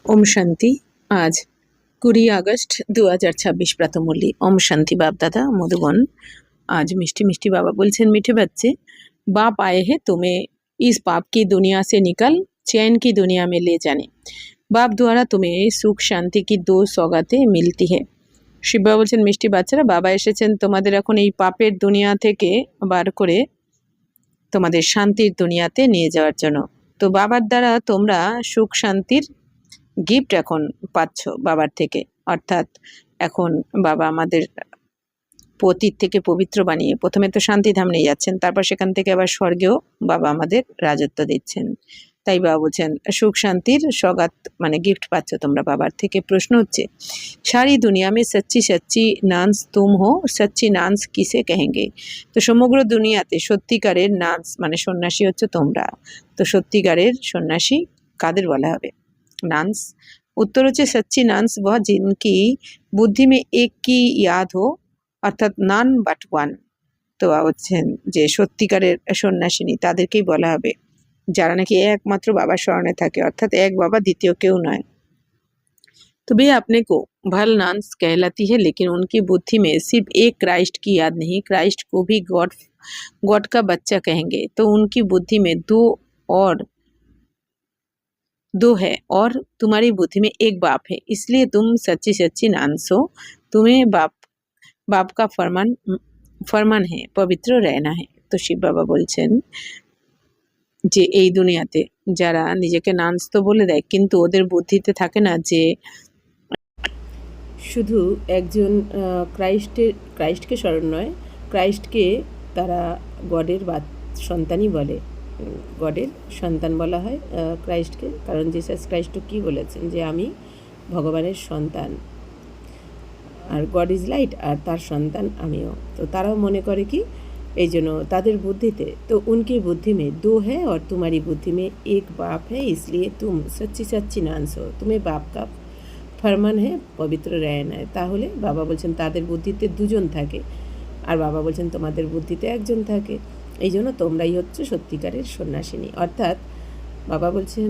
ओम शांति। आज 20 अगस्त 2026 प्रातःमुरली। ओम शांति। बाप दादा मधुबन। आज मिष्टी मिष्टी बाबा बोलছেন, मीठे बच्चे, बाप आए हैं तुम्हें इस पाप की दुनिया से निकल चैन की दुनिया में ले जाने। बाप द्वारा तुम्हें सुख शांति की दो सौगातें मिलती है। শিব বাবা বলছেন, মিষ্টি বাচ্চারা, বাবা এসেছেন তোমাদের এখন এই পাপের দুনিয়া থেকে বার করে তোমাদের শান্তির দুনিয়াতে নিয়ে যাওয়ার জন্য। তো বাবার দ্বারা তোমরা সুখ শান্তির গিফট এখন পাচ্ছ বাবার থেকে। অর্থাৎ এখন বাবা আমাদের পতিত থেকে পবিত্র বানিয়ে প্রথমে তো শান্তিধাম নিয়ে যাচ্ছেন, তারপর সেখান থেকে আবার স্বর্গেও বাবা আমাদের রাজত্ব দিচ্ছেন। তাই বাবা বলছেন সুখ শান্তির সগাত মানে গিফট পাচ্ছ তোমরা বাবার থেকে। প্রশ্ন হচ্ছে, সারি দুনিয়া মে সচ্চি সচ্চি নান্স তুম হো, সচ্চি নান্স কিসে কহেঙ্গে? তো সমগ্র দুনিয়াতে সত্যিকারের নান্স মানে সন্ন্যাসী হচ্ছে তোমরা। তো সত্যিকারের সন্ন্যাসী কাদের বলা হবে? नांस। उत्तर होच्छे सच्ची नांस वह जिनकी बुद्धि में एक की याद हो, अर्थात नान बाट ওয়ান। তো হচ্ছেন যে সত্যিকারের সন্ন্যাসিনী তাদেরকেই বলা হবে যারা নাকি একমাত্র বাবার স্মরণে থাকে, অর্থাৎ এক বাবা দ্বিতীয় কেউ নয়। तो भैया अपने को भल नांस कहलाती है, लेकिन उनकी बुद्धि में सिर्फ एक क्राइस्ट की याद नहीं, क्राइस्ट को भी गॉड का बच्चा कहेंगे। तो उनकी बुद्धि में दो है और तुम्हारी बुद्धि में एक बाप है, इसलिए तुम सच्ची सच्ची नांस हो। तुम्हें बाप का फरमान है पवित्र रहना है। तो शिव बाबा बोलছেন যে এই দুনিয়াতে যারা নিজেকে নান্স তো বলে দেয়, কিন্তু ওদের বুদ্ধিতে থাকে না যে শুধু একজন ক্রাইস্টকে স্মরণ নয়, ক্রাইস্টকে তারা গডের সন্তানই বলে। গডের সন্তান বলা হয় ক্রাইস্টকে, কারণ জিসাস ক্রাইস্ট কী বলেছেন যে আমি ভগবানের সন্তান, আর গড ইজ লাইট, আর তার সন্তান আমিও। তো তারাও মনে করে কি এই জন্য তাদের বুদ্ধিতে, তো উনকি বুদ্ধি में दो है और तुम्हारी बुद्धि में एक बाप है, इसलिए तुम सच्ची सच्ची नांस हो। तुम्हें बाप का ফরমান है পবিত্র रहना है। তাহলে বাবা বলছেন তাদের বুদ্ধিতে দুজন থাকে, আর বাবা বলছেন তোমাদের বুদ্ধিতে একজন থাকে, এই জন্য তোমরাই হচ্ছে সত্যিকারের সন্ন্যাসিনী। অর্থাৎ বাবা বলছেন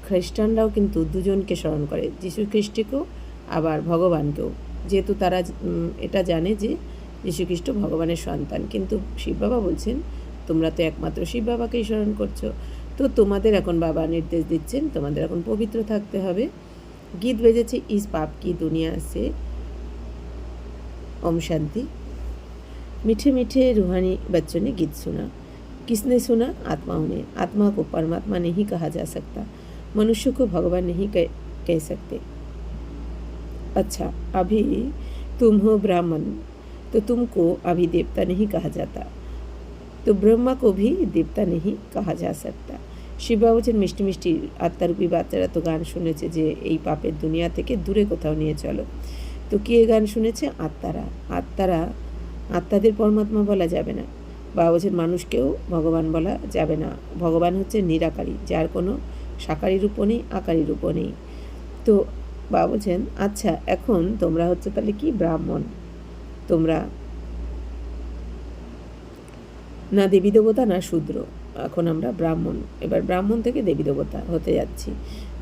খ্রিস্টানরাও কিন্তু দুজনকে স্মরণ করে, যিশু খ্রিস্টকেও আবার ভগবানকেও, যেহেতু তারা এটা জানে যে যিশু খ্রিস্ট ভগবানের সন্তান। কিন্তু শিব বাবা বলছেন তোমরা তো একমাত্র শিব বাবাকেই স্মরণ করছো। তো তোমাদের এখন বাবা নির্দেশ দিচ্ছেন তোমাদের এখন পবিত্র থাকতে হবে। গীত বেজেছে ইস পাপ কি দুনিয়া সে। ओम शांति। मीठे मीठे रूहानी बच्चों ने गीत सुना। किसने सुना? आत्माओं ने। आत्मा को परमात्मा नहीं कहा जा सकता, मनुष्य को भगवान नहीं कह सकते। अच्छा, अभी तुम हो ब्राह्मण, तो तुमको अभी देवता नहीं कहा जाता, तो ब्रह्मा को भी देवता नहीं कहा जा सकता। শিব বাবা বলছেন মিষ্টি মিষ্টি আত্মারূপী বাচ্চারা তো গান শুনেছে যে এই পাপের দুনিয়া থেকে দূরে কোথাও নিয়ে চলো। তো কে গান শুনেছে? আত্মাদের পরমাত্মা বলা যাবে না। বাবা বলছেন মানুষকেও ভগবান বলা যাবে না। ভগবান হচ্ছে নিরাকারী, যার কোনো সাকারী রূপও নেই, আকারী রূপও নেই। তো বাবা বলছেন আচ্ছা এখন তোমরা হচ্ছে তাহলে কি ব্রাহ্মণ, তোমরা না দেবী দেবতা না শূদ্র, এখন আমরা ব্রাহ্মণ, এবার ব্রাহ্মণ থেকে দেবী দেবতা হতে যাচ্ছি।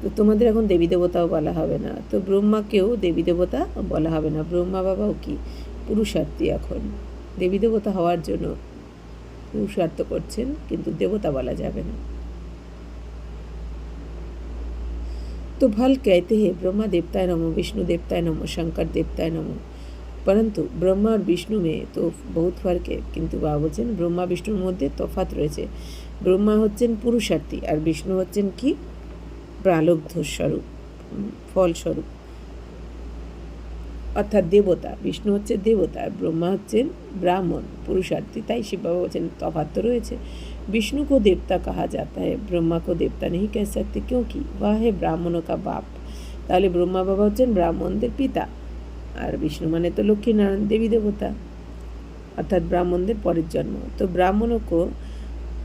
তো তোমাদের এখন দেবী দেবতাও বলা হবে না, তো ব্রহ্মাকেও দেবী দেবতা বলা হবে না। ব্রহ্মা বাবাও কি পুরুষার্থী, এখন দেবী দেবতা হওয়ার জন্য পুরুষার্থ করছেন, কিন্তু দেবতা বলা যাবে না। तो भल कहते हैं ब्रह्मा देवताय नमो, विष्णु देवताय नमो, शंकर देवताय नमो, परंतु ब्रह्मा और विष्णु में तो बहुत फर्क है। किंतु बाबा বলছেন ব্রহ্মা বিষ্ণুর মধ্যে তফাৎ রয়েছে। ব্রহ্মা হচ্ছেন পুরুষার্থী আর বিষ্ণু হচ্ছেন কি প্রালব্ধ স্বরূপ, ফলস্বরূপ, অর্থাৎ দেবতা। বিষ্ণু হচ্ছে দেবতা আর ব্রহ্মা হচ্ছেন ব্রাহ্মণ পুরুষার্থী। তাই শিব বাবা বলছেন তফাৎ তো রয়েছে। विष्णु को देवता कहा जाता है, ब्रह्मा को देवता नहीं कह सकते, क्योंकि वह है ब्राह्मणों का बाप। তাহলে ব্রহ্মা বাবা হচ্ছেন ব্রাহ্মণদের পিতা, আর বিষ্ণু মানে তো লক্ষ্মীনারায়ণ দেবী দেবতা, অর্থাৎ ব্রাহ্মণদের পরের জন্ম। তো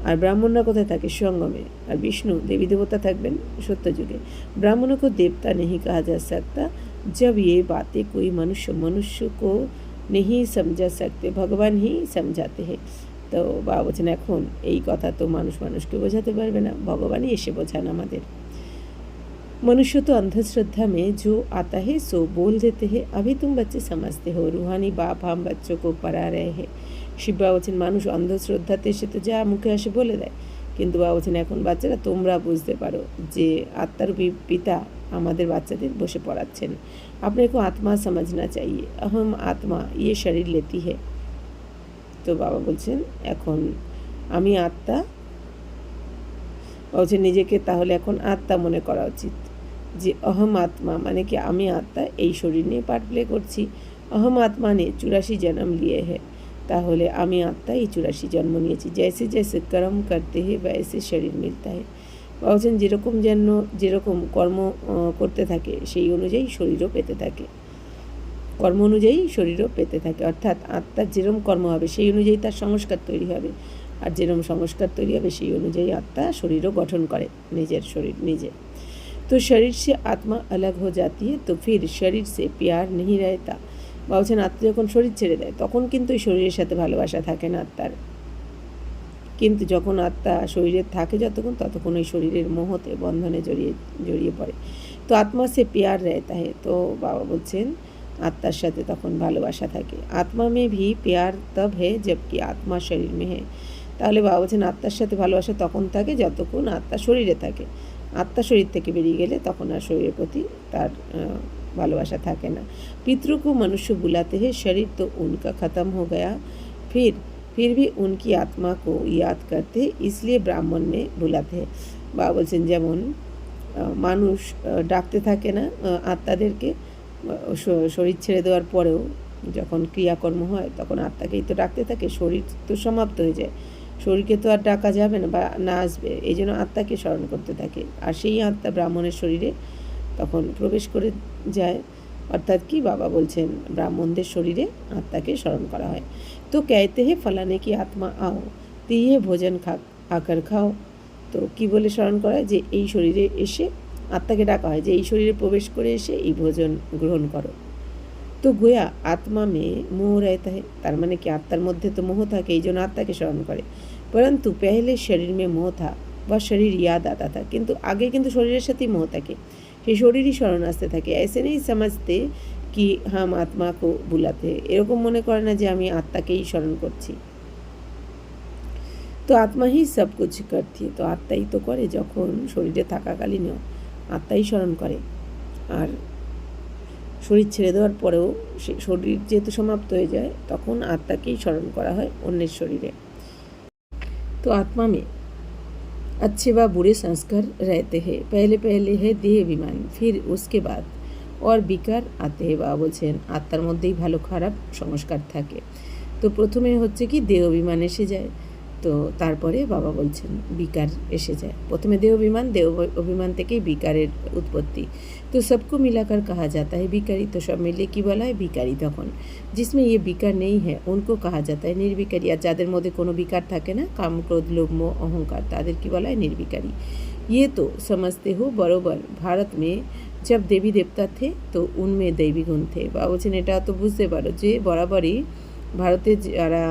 আর ব্রাহ্মণরা কোথায় থাকে? সঙ্গমে। আর বিষ্ণু দেবী দেবতা থাকবেন সত্যযুগে। ব্রাহ্মণों को देवता नहीं कहा जा सकता जब ये बातें कोई मनुष्य को नहीं समझा सकते, भगवान ही समझाते हैं। তো বাবা বলছেন এখন এই কথা তো মানুষকে বোঝাতে পারবে না, ভগবানই এসে বোঝান আমাদের। मनुष्य तो अंधश्रद्धा में जो आता है सो बोल देते हैं, अभी तुम बच्चे समझते हो, रूहानी बाप हम बच्चों को पढ़ा रहे हैं। শিব বাবা বলছেন মানুষ অন্ধশ্রদ্ধাতে সে তো যা মুখে আসে বলে দেয়, কিন্তু বাবা বলছেন এখন বাচ্চারা তোমরা বুঝতে পারো যে আত্মার পিতা আমাদের বাচ্চাদের বসে পড়াচ্ছেন। अपने को आत्मा समझना चाहिए, अहम आत्मा ये शरीर लेती है। তো বাবা বলছেন এখন আমি আত্মা, বলছেন নিজেকে তাহলে এখন আত্মা মনে করা উচিত, যে অহম আত্মা মানে কি আমি আত্মা এই শরীর নিয়ে পার্ট প্লে করছি। অহম আত্মা ने 84 जन्म लिए है, তাহলে আমি আত্মা এই 84 জন্ম নিয়েছি। जैसे जैसे कर्म करते हैं वैसे शरीर मिलता है। বলছেন যেরকম কর্ম করতে থাকে সেই অনুযায়ী শরীরও পেতে থাকে, কর্ম অনুযায়ী শরীরও পেতে থাকে, অর্থাৎ আত্মার যেরকম কর্ম হবে সেই অনুযায়ী তার সংস্কার তৈরি হবে, আর যেরকম সংস্কার তৈরি হবে সেই অনুযায়ী আত্মা শরীরও গঠন করে, নিজের শরীর নিজে। तो शरीर से आत्मा अलग हो जाती है तो फिर शरीर से प्यार नहीं रहता। বলছেন আত্মা যখন শরীর ছেড়ে দেয় তখন কিন্তু এই শরীরের সাথে ভালোবাসা থাকে না আত্মার, কিন্তু যখন আত্মা শরীরে থাকে যতক্ষণ ততক্ষণ ওই শরীরের মোহতে বন্ধনে জড়িয়ে পড়ে। তো আত্মা সে প্যার रहता है, তো বাবা বলছেন আত্মার সাথে তখন ভালোবাসা থাকে। আত্মা মে ভি প্যার তব है जबकि आत्मा शरीर में है। তাহলে বাবা বলছেন আত্মার সাথে ভালোবাসা তখন থাকে যতক্ষণ আত্মা শরীরে থাকে, আত্মা শরীর থেকে বেরিয়ে গেলে তখন আর শরীরের প্রতি তার ভালোবাসা থাকে না। पितरों को मनुष्य बुलाते हैं, शरीर तो उनका ख़त्म हो गया, फिर भी उनकी आत्मा को याद करते हैं, इसलिए ब्राह्मण में बुलाते हैं। বাবা বলছেন যেমন মানুষ ডাকতে থাকে না আত্মাদেরকে, শরীর ছেড়ে দেওয়ার পরেও যখন ক্রিয়াকর্ম হয় তখন আত্মাকেই তো ডাকতে থাকে, শরীর তো সমাপ্ত হয়ে যায়, শরীরকে তো আর ডাকা যাবে না বা না আসবে, এই জন্য আত্মাকে স্মরণ করতে থাকে, আর সেই আত্মা ব্রাহ্মণের শরীরে তখন প্রবেশ করে যায়, অর্থাৎ কি বাবা বলছেন ব্রাহ্মণদের শরীরে আত্মাকে স্মরণ করা হয়। তো कहते हैं फलाने की आत्मा आओ तो ये भोजन आकर खाओ। তো কি বলে স্মরণ করা হয়, যে এই শরীরে এসে আত্মাকে ডাকা হয় যে এই শরীরে প্রবেশ করে এসে এই ভোজন গ্রহণ করো। তো গোয়া আত্মা মে মোহ रहता है, তার মানে কি আত্মার মধ্যে তো মোহ থাকে, এই জন্য আত্মাকে স্মরণ করে। परंतु पहले शरीर में मोह था वह शरीर याद आता था, কিন্তু আগে কিন্তু শরীরের সাথেই মোহ থাকে, সেই শরীরই স্মরণ আসতে থাকে। ऐसे नहीं समझते कि हम आत्मा को बुलाते, এরকম মনে করে না যে আমি আত্মাকেই স্মরণ করছি। তো আত্মা হি সব কুছ করতি, তো আত্মাই তো করে, যখন শরীরে থাকাকালীনও আত্মাই স্মরণ করে, আর শরীর ছেড়ে দেওয়ার পরেও সে শরীর যেহেতু সমাপ্ত হয়ে যায় তখন আত্মাকেই স্মরণ করা হয় অন্যের শরীরে। तो आत्मा में अच्छे व बुरे संस्कार रहते हैं, पहले है देह अभिमान, फिर उसके बाद और বিকার आते हैं। বাবা বলছেন আত্মার মধ্যেই ভালো খারাপ সংস্কার থাকে, তো প্রথমে হচ্ছে কি দেহ অভিমান এসে যায়, তো তারপরে বাবা বলছেন বিকার এসে যায়। প্রথমে দেহ অভিমান থেকেই বিকারের উৎপত্তি। तो सबको मिलाकर कहा जाता है भिखारी, तो सब मिले কি বলা হয় भिखारी, তখন जिसमें ये विकार नहीं है उनको कहा जाता है निर्विकारी, আর যাদের মধ্যে কোনো বিকার থাকে না কাম ক্রোধ লোভ মোহ অহংকার তাদের কি বলা হয় निर्विकारी। ये तो समझते हो बरोबर भारत में जब देवी देवता थे तो उनमें दैवी गुण थे। বাবা বলছেন এটা তো বুঝতে পারো যে বরাবরই ভারতে যারা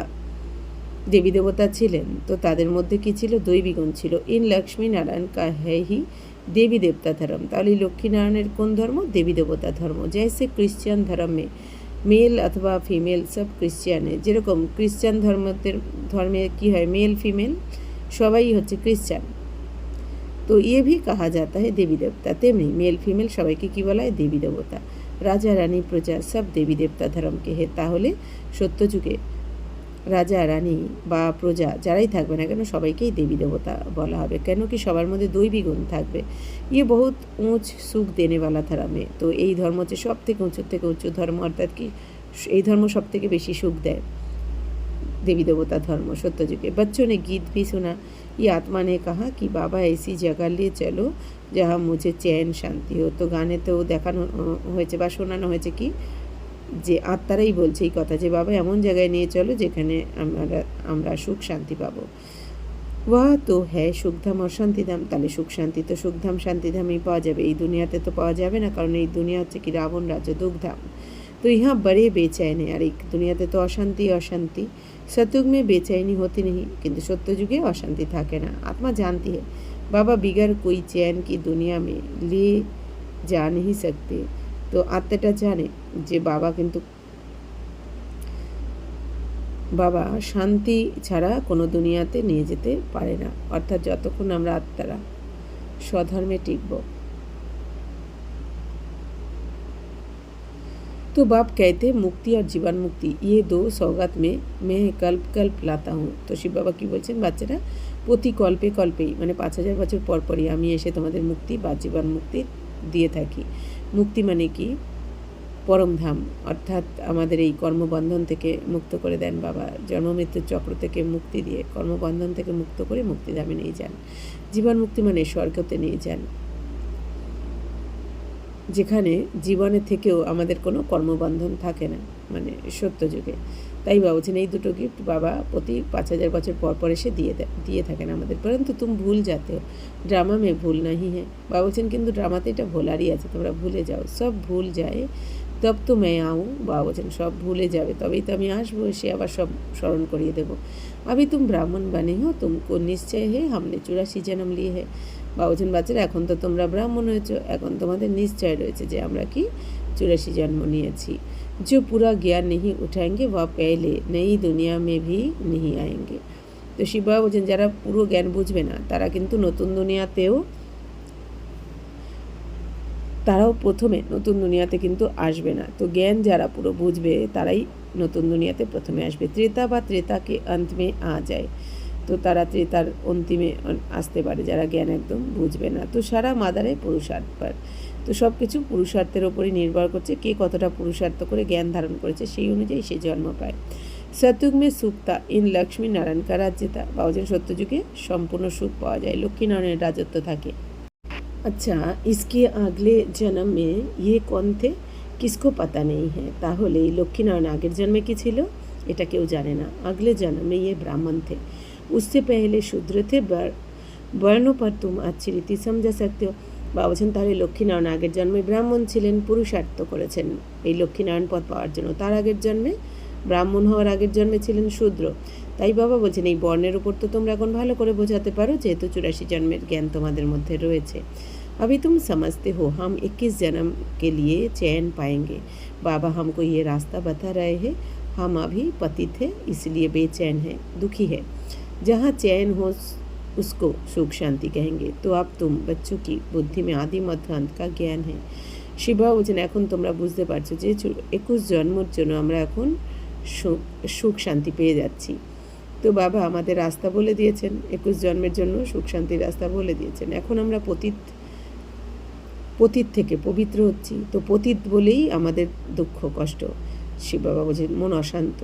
দেবী দেবতা ছিলেন তো তাদের মধ্যে কি ছিল, দৈবী গুণ ছিল। इन लक्ष्मी नारायण का है ही देवी देवता धर्म, তাহলে লক্ষ্মী নারায়ণের কোন ধর্ম, দেবী দেবতা ধর্ম। जैसे क्रिश्चियन धर्म में मेल अथवा फीमेल सब क्रिश्चियन है, যেরকম খ্রিস্টান ধর্মে কি হয় মেল ফিমেল সবাই হচ্ছে ক্রিশ্চান, তো ये भी कहा जाता है देवी देवता, তেমনি মেল ফিমেল সবাইকে কি বলা হয় দেবী দেবতা। রাজা রানী প্রজা সব দেবী দেবতা ধর্ম কে হে, তাহলে সত্যযুগে রাজা রানী বা প্রজা যারাই থাকবে না কেন সবাইকেই দেবী দেবতা বলা হবে, কেন কি সবার মধ্যে দৈবী গুণ থাকবে। ইয়ে বহুত উঁচ সুখ দেনেওয়ালা ধর্মে, তো এই ধর্ম হচ্ছে সব থেকে উঁচু ধর্ম, অর্থাৎ কি এই ধর্ম সব থেকে বেশি সুখ দেয়, देवी देवता धर्म सत्यजुगे। बच्चों ने गीत भी सुना, ये आत्मा ने कहा कि बाबा ऐसी जगह ले चलो जहाँ मुझे चैन शांति हो। तो गाने तो দেখানো হয়েছে বা শোনানো হয়েছে কি যে আত্মারাই বলছে এই কথা যে বাবা এমন জায়গায় নিয়ে চলো যেখানে আমরা সুখ শান্তি পাবো। ওয়া তো হ্যাঁ সুখধাম और শান্তিধাম, তাহলে সুখ শান্তি তো সুখধাম শান্তিধামেই পাওয়া যাবে, এই দুনিয়াতে তো পাওয়া যাবে না, কারণ এই দুনিয়া হচ্ছে কি রাবণ রাজ্য দুঃখধাম। तो यहाँ बड़े बेचैन है, আর এই দুনিয়াতে তো অশান্তি। सतयुग में बेचैनी होती नहीं, किंतु सत्ययुगे अशांति থাকে না। आत्मा जानती है बाबा बिगर कोई चैन की दुनिया में ले जा नहीं सकते। তো আত্মাটা জানে যে বাবা কিন্তু বাবা শান্তি ছাড়া কোনো দুনিয়াতে নিয়ে যেতে পারে না, অর্থাৎ যতক্ষণ আমরা আত্মারা स्वधर्मे टिकब। तो बाप कहते मुक्ति और जीवन मुक्ति ये दो सौगात में मैं कल्प कल्प लाता हूँ। तो शिव बाबा की बोलছেন বাচ্চারা প্রতি কল্পে কল্পেই মানে 5000 বছর পর পরই আমি এসে তোমাদের মুক্তি বা জীবন মুক্তি দিয়ে থাকি। মুক্তি মানে কি? পরমধাম, অর্থাৎ আমাদের এই কর্মবন্ধন থেকে মুক্ত করে দেন বাবা। জন্ম মৃত্যুর চক্র থেকে মুক্তি দিয়ে কর্মবন্ধন থেকে মুক্ত করে মুক্তিধামে নিয়ে যান। জীবন মুক্তি মানে স্বর্গতে নিয়ে যান, যেখানে জীবনে থেকেও আমাদের কোনো কর্মবন্ধন থাকে না, মানে সত্য যুগে। তাই বাবা বলছেন এই দুটো গিফট বাবা প্রতি 5000 বছর পর পর এসে দিয়ে থাকেন আমাদের। পরন্তু তুমি ভুল যাতে हो, ড্রামা মে ভুল নাহি হ্যাঁ। বাবা বলছেন কিন্তু ড্রামাতে এটা ভোলারই আছে, তোমরা ভুলে যাও। সব ভুল যায় তব তো मैं आऊँ। বাবা বলছেন সব ভুলে যাবে তবেই তো আমি আসবো, এসে আবার সব স্মরণ করিয়ে দেবো। अभी तुम ब्राह्मण बने हो, तुमको निश्चय है हमने 84 जन्म लिए है। বাবা বলছেন বাচ্চারা এখন তো তোমরা ব্রাহ্মণ হয়েছো, এখন তোমাদের নিশ্চয় রয়েছে যে আমরা কি 84 জন্ম নিয়েছি। जो पूरा ज्ञान नहीं उठाएंगे वह पहले नई दुनिया में भी नहीं आएंगे। তো শিব বাবা বলছেন যারা পুরো জ্ঞান বুঝবে না তারা কিন্তু নতুন দুনিয়াতেও তারাও প্রথমে নতুন দুনিয়াতে কিন্তু আসবে না। তো জ্ঞান যারা পুরো বুঝবে তারাই নতুন দুনিয়াতে প্রথমে আসবে। ত্রেতা বা ত্রেতাকে অন্ত মে আ যায়, তো তারা ত্রেতার অন্তিমে আসতে পারে যারা জ্ঞান একদম বুঝবে না। তো সারা মাদারে পুরুষার্থ পার, তো সব কিছু পুরুষার্থের ওপরই নির্ভর করছে, কে কতটা পুরুষার্থ করে জ্ঞান ধারণ করেছে সেই অনুযায়ী সে জন্ম পায়। সত্যযুগ মে সুখতা ইন লক্ষ্মী নারায়ণ কা রাজ্যতা। বাবুজন সত্যযুগে সম্পূর্ণ সুখ পাওয়া যায়, লক্ষ্মী নারায়ণের রাজত্ব থাকে। আচ্ছা, इसके अगले जन्म में ये कौन थे किसको पता नहीं है। তাহলে এই লক্ষ্মীনারায়ণ আগের জন্মে কি ছিল এটা কেউ জানে না। अगले जन्म में ये ब्राह्मण थे, उससे पहले शूद्र थे। वर्णों पर तुम अच्छी रीति समझा सकते हो। বাবা বলছেন তাহলে লক্ষ্মীনারায়ণ আগের জন্মে ব্রাহ্মণ ছিলেন, পুরুষার্থ করেছেন এই লক্ষ্মীনারায়ণ পদ পাওয়ার জন্য। তার আগের জন্মে ব্রাহ্মণ হওয়ার আগের জন্মে ছিলেন শূদ্র। তাই বাবা বলছেন এই বর্ণের উপর তো তোমরা এখন ভালো করে বোঝাতে পারো, যেহেতু 84 জন্মের জ্ঞান তোমাদের মধ্যে রয়েছে। अभी तुम समझते हो हम 21 जन्म के लिए चैन पाएंगे। बाबा हमको ये रास्ता बता रहे हैं। हम अभी पतित है इसलिए बेचैन है, दुखी है। जहाँ चैन हो उसको सुख शांति कहेंगे। तो अब तुम बच्चों की बुद्धि में आदि मध्य अंत का ज्ञान है। শিবা বলছেন এখন তোমরা বুঝতে পারছো যে 21 জন্মের জন্য আমরা এখন সুখ শান্তি পেয়ে যাচ্ছি। তো বাবা আমাদের রাস্তা বলে দিয়েছেন, 21 জন্মের জন্য সুখ শান্তির রাস্তা বলে দিয়েছেন। এখন আমরা পতিত থেকে পবিত্র হচ্ছি, তো পতিত বলেই আমাদের দুঃখ কষ্ট। শিব বাবা বলছেন মন অশান্ত,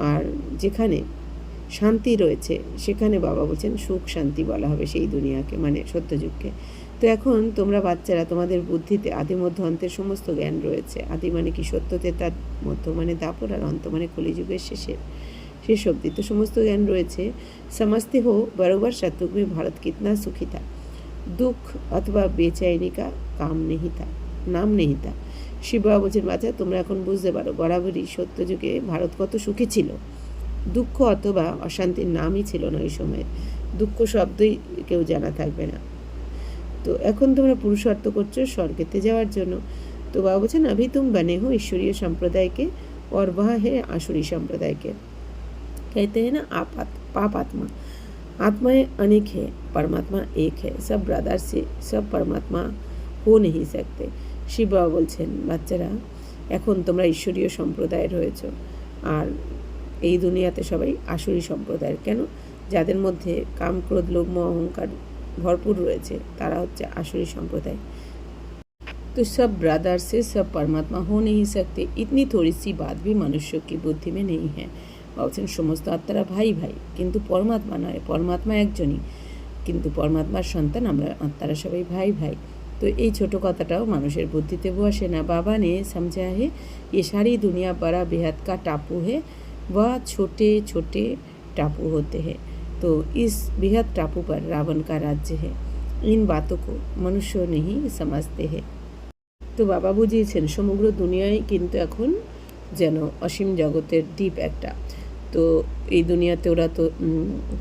আর যেখানে শান্তি রয়েছে সেখানে বাবা বলছেন সুখ শান্তি বলা হবে সেই দুনিয়াকে, মানে সত্যযুগকে। তো এখন তোমরা বাচ্চারা তোমাদের বুদ্ধিতে আদি মধ্য অন্তের সমস্ত জ্ঞান রয়েছে। আদি মানে কি সত্যতে, তার মধ্য মানে দাপর, আর অন্ত মানে কলিযুগের শেষ অবধি তো সমস্ত জ্ঞান রয়েছে। समझते हो बरोबर शत्रुघ्न में भारत कितना सुखी था, दुख अथवा बेचैनी का নাম নেই তা। শিব বাবা বলছেন বাচ্চা তোমরা এখন বুঝতে পারো বরাবরই সত্যযুগে ভারত কত সুখী ছিল। দুঃখ অথবা অশান্তির নামই ছিল না ওই সময়, দুঃখ শব্দই কেউ জানা থাকবে না। তো এখন তোমরা পুরুষার্থ করছো স্বর্গেতে যাওয়ার জন্য। তো বাবা বলছেন अभी तुम बने हो ईश्वरीय संप्रदाय के और वह है आसुरी संप्रदाय के। कहते हैं ना पाप आत्मा, आत्माएं अनेक है परमात्मा एक है। सब ब्रदर से सब परमात्मा हो नहीं सकते। শিব বাবা বলছেন বাচ্চারা এখন তোমরা ঈশ্বরীয় সম্প্রদায়ের হয়েছ, আর এই দুনিয়াতে সবাই আসুরি সম্প্রদায়ের। কেন? যাদের মধ্যে কাম ক্রোধ লোভ মোহ অহংকার ভরপুর রয়েছে তারা হচ্ছে আসুরি সম্প্রদায়। तो सब ब्रदर से सब परमात्मा हो नहीं सकते, इतनी थोड़ी सी बात भी मनुष्यों की बुद्धि में नहीं है। বলছেন সমস্ত আত্মারা ভাই ভাই, কিন্তু পরমাত্মা নয়, পরমাত্মা একজনই, কিন্তু পরমাত্মার সন্তান আমরা আত্মারা সবাই ভাই ভাই। তো এই ছোট কথাটাও মানুষের বুদ্ধিতে বসে না। বাবা ने समझा है ये सारी दुनिया बड़ा बेहद का टापू है, वह छोटे छोटे टापू होते हैं। तो इस बेहद टापू पर रावण का राज्य है। इन बातों को मनुष्य नहीं समझते हैं। তো বাবা বুঝিয়েছেন সমগ্র দুনিয়ায় কিন্তু এখন যেন অসীম জগতের দ্বীপ একটা। তো এই দুনিয়াতে ওরা তো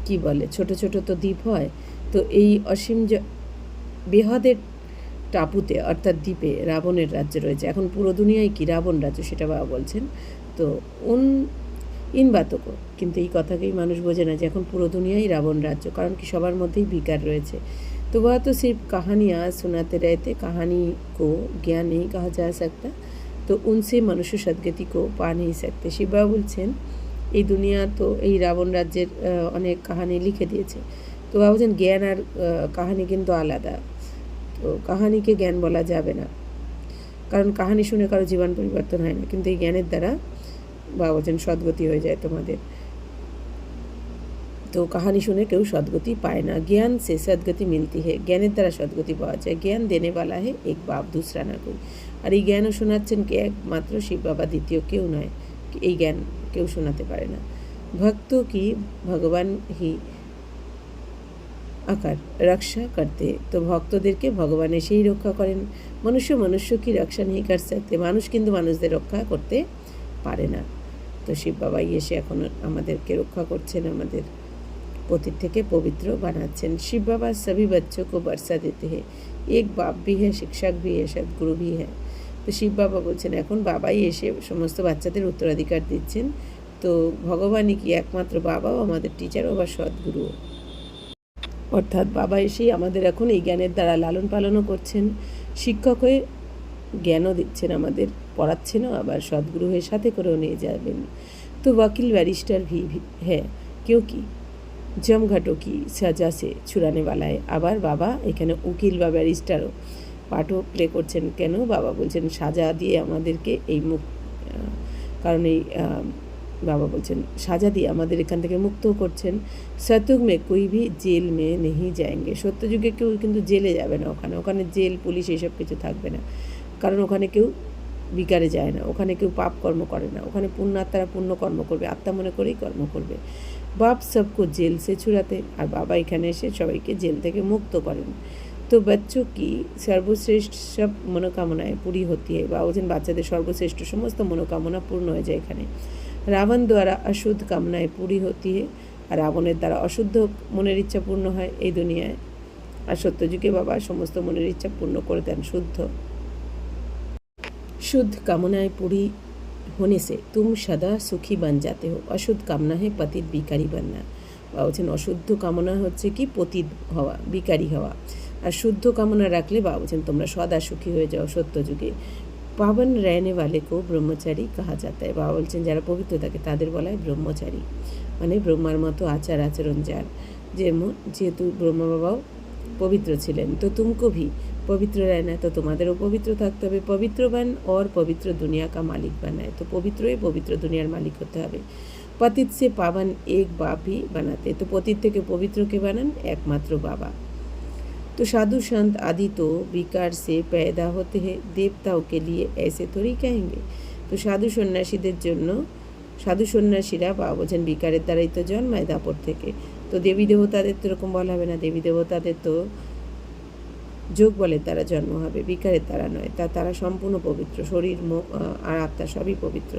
কি বলে ছোট ছোট তো দ্বীপ হয়, তো এই অসীম বেহদের টাপুতে অর্থাৎ দ্বীপে রাবণের রাজ্য রয়েছে। এখন পুরো দুনিয়ায় কি রাবণ রাজ্য সেটা বাবা বলছেন। তো ইন বাতকো, কিন্তু এই কথাকেই মানুষ বোঝে না যে এখন পুরো দুনিয়াই রাবণ রাজ্য, কারণ কি সবার মধ্যেই বিকার রয়েছে। তো वह तो सिर्फ कहानियाँ सुनाते रहते, कहानी को ज्ञान नहीं कहा जा सकता, तो उनसे मनुष्य सद्गति को पा नहीं सकते। শিব বাবা বলছেন এই দুনিয়া তো এই রাবণ রাজ্যের অনেক কাহানি লিখে দিয়েছে। তো বাবা বলছেন জ্ঞান আর কাহানি কিন্তু আলাদা। তো কাহানিকে জ্ঞান বলা যাবে না, কারণ কাহানি শুনে কারো জীবন পরিবর্তন হয় না, কিন্তু এই জ্ঞানের দ্বারা বাবা বলছেন সদ্গতি হয়ে যায় তোমাদের। তো কাহানি শুনে কেউ সদ্গতি পায় না। জ্ঞান সে সদ্গতি মিলতি হে, জ্ঞানের দ্বারা সদ্গতি পাওয়া যায়। জ্ঞান দেনে বালা হে এক বাপ দুসরা না কই। আর এই জ্ঞানও শোনাচ্ছেন কে? একমাত্র শিব বাবা, দ্বিতীয় কেউ নয়। এই জ্ঞান কেউ শোনাতে পারে না। ভক্ত কি ভগবান হি আকার রক্ষা করতে, তো ভক্তদেরকে ভগবান এসেই রক্ষা করেন। মনুষ্য কি রক্ষা নেই কর सकते, মানুষ কিন্তু মানুষদের রক্ষা করতে পারে না। তো শিব বাবাই এসে এখন আমাদেরকে রক্ষা করছেন, আমাদের পতিত থেকে পবিত্র বানাচ্ছেন। শিব বাবা সবই बच्चों को बरसा देते हैं, एक बाप भी है, शिक्षक भी है, सदगुरु भी है। তো শিব বাবা বলছেন এখন বাবাই এসে সমস্ত বাচ্চাদের উত্তরাধিকার দিচ্ছেন। তো ভগবানই কি একমাত্র বাবাও আমাদের টিচারও বা সদ্গুরুও, অর্থাৎ বাবা এসেই আমাদের এখন এই জ্ঞানের দ্বারা লালন পালনও করছেন, শিক্ষক হয়ে জ্ঞানও দিচ্ছেন, আমাদের পড়াচ্ছেনও, আবার সদ্গুরু হয়ে সাথে করেও নিয়ে যাবেন। তো वकील बैरिस्टर भी है क्योंकि জমঘাটো কি সাজা সে ছুড়ানে वाला है। আবার বাবা এখানে উকিল বা ব্যারিস্টারও পার্টও প্লে করছেন। কেন? বাবা বলছেন সাজা দিয়ে আমাদেরকে এই কারণ এই বাবা বলছেন সাজা দিয়ে আমাদের এখান থেকে মুক্তও করছেন। সত্যযুগ মে কোই ভি জেল মে নেহি যায়েঙ্গে, সত্যযুগে কেউ কিন্তু জেলে যাবে না, ওখানে জেল পুলিশ এইসব কিছু থাকবে না, কারণ ওখানে কেউ বিকারে যায় না, ওখানে কেউ পাপ কর্ম করে না, ওখানে পুণ্যাত্মারা পুণ্য কর্ম করবে, আত্মা মনে করেই কর্ম করবে। বাপ সবকো জেল সে ছুড়াতে, আর বাবা এখানে এসে সবাইকে জেল থেকে মুক্ত করেন। তো बच्चों की সর্বশ্রেষ্ঠ সব মনোকামনায় पूरी होती है, বা বলছেন বাচ্চাদের সর্বশ্রেষ্ঠ সমস্ত মনোকামনা পূর্ণ হয়ে যায় এখানে। রাবণ দ্বারা অশুদ্ধ কামনায় पूरी होती है, আর রাবণের দ্বারা অশুদ্ধ মনের ইচ্ছা পূর্ণ হয় এই দুনিয়ায়। আর সত্যযুগে বাবা সমস্ত মনের ইচ্ছা পূর্ণ করে দেন। शुद्ध कामनाएं पूरी होने से तुम सदा सुखी बन जाते हो, अशुद्ध कामना है पतित बिकारी बनना। বা বলছেন অশুদ্ধ কামনা হচ্ছে কি পতিত হওয়া, বিকারী হওয়া, আর শুদ্ধ কামনা রাখলে বা বলছেন তোমরা সদা সুখী হয়ে যাও সত্যযুগে। পাবন रहने वाले को ব্রহ্মচারী কাহা जाता है, বাবা বলছেন যারা পবিত্র থাকে তাদের বলা হয় ব্রহ্মচারী, মানে ব্রহ্মার মতো আচার আচরণ যার। যেহেতু ব্রহ্মা বাবাও পবিত্র ছিলেন, তো তুমকো ভি পবিত্র रहना है, তো তোমাদেরও পবিত্র থাকতে হবে। পবিত্র বান और পবিত্র দুনিয়া কা মালিক বানায়, তো পবিত্রই পবিত্র দুনিয়ার মালিক হতে হবে। পতিত সে পাবন এক বাপ ही बनाते, তো পতিত থেকে পবিত্রকে বানান একমাত্র বাবা। तो साधु संत आदि तो विकार से पैदा होते हैं, देवताओं के लिए ऐसे थोड़ी कहेंगे। तो সাধু সন্ন্যাসীদের জন্য, সাধু সন্ন্যাসীরা বা বলছেন বিকারের দ্বারাই তো জন্মায় দাপর থেকে, তো দেবী দেবতাদের তো এরকম বলা হবে না, দেবী দেবতাদের তো যোগ বলের দ্বারা জন্ম হবে, বিকারের দ্বারা নয়। তারা সম্পূর্ণ পবিত্র, শরীর আর আত্মা সবই পবিত্র,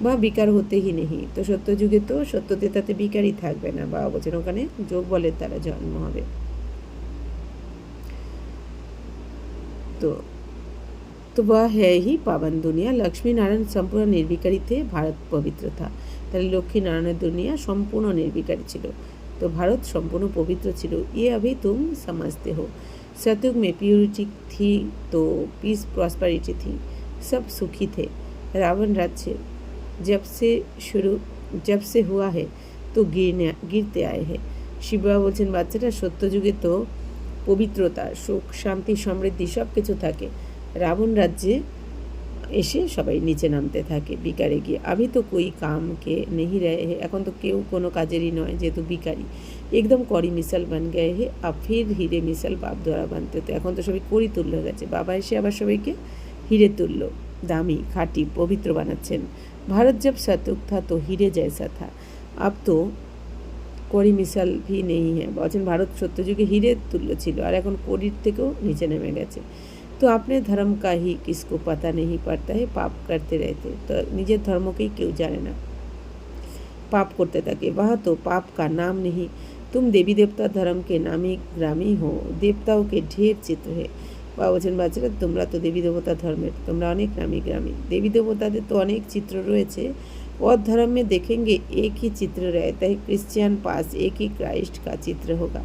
বা বিকার হতেই নেই। তো সত্যযুগে তো সত্যতে তাতে বিকারই থাকবে না, বা বলছেন ওখানে যোগ বলের দ্বারা জন্ম হবে। तो वह है ही पावन दुनिया। लक्ष्मी नारायण সম্পূর্ণ নির্বিকারী थे, ভারত পবিত্র था। তাহলে লক্ষ্মী নারায়ণের দুনিয়া সম্পূর্ণ নির্বিকারী ছিল, তো ভারত সম্পূর্ণ পবিত্র ছিল। ये अभी तुम समझते हो। सतयुग में प्योरिटी थी तो पीस प्रॉस्पेरिटी थी, सब सुखी थे। रावण राज्य जब से हुआ है तो गिरते आए हैं। শিব বাবা বলছেন বাচ্চাটা সত্যযুগে তো পবিত্রতা, সুখ, শান্তি, সমৃদ্ধি সব কিছু থাকে, রাবণ রাজ্যে এসে সবাই নিচে নামতে থাকে বিকারে গিয়ে। আমি তো কই কামকে নেহি রহে হে, এখন তো কেউ কোনো কাজেরই নয় যেহেতু বিকারি। একদম করি মিসাল বান গয়ে হে, আর ফির হিরে মিসাল বাপ দ্বারা বানতে, তো এখন তো সবাই করি তুল্য হয়ে গেছে, বাবা এসে আবার সবাইকে হিরে তুল্য, দামি, খাঁটি, পবিত্র বানাচ্ছেন। ভারত जब सतयुग था तो हीरे जैसा था, अब तो করি মিসাল ভি নেই হ্যাঁ, বলছেন ভারত সত্যযুগে হিরে তুল্য ছিল, আর এখন করির থেকেও নিচে নেমে গেছে। তো আপনি ধর্ম কা হি কিসকো পাতা নেই পারতা হে, পাপ করতে রহতে, তো নিজের ধর্মকেই কেউ জানে না, পাপ করতে থাকে। वह तो पाप का नाम नहीं, तो तुम देवी देवता धर्म के नामी ग्रामी हो, देवताओं के ढेर चित्र है। বাবা বলছেন বাচ্চারা তোমরা তো দেবী দেবতা ধর্মের, তোমরা অনেক নামি গ্রামী, দেবী দেবতাদের তো অনেক চিত্র রয়েছে। और धर्म में देखेंगे एक ही चित्र रहता है, क्रिश्चियन पास एक ही क्राइस्ट का चित्र होगा।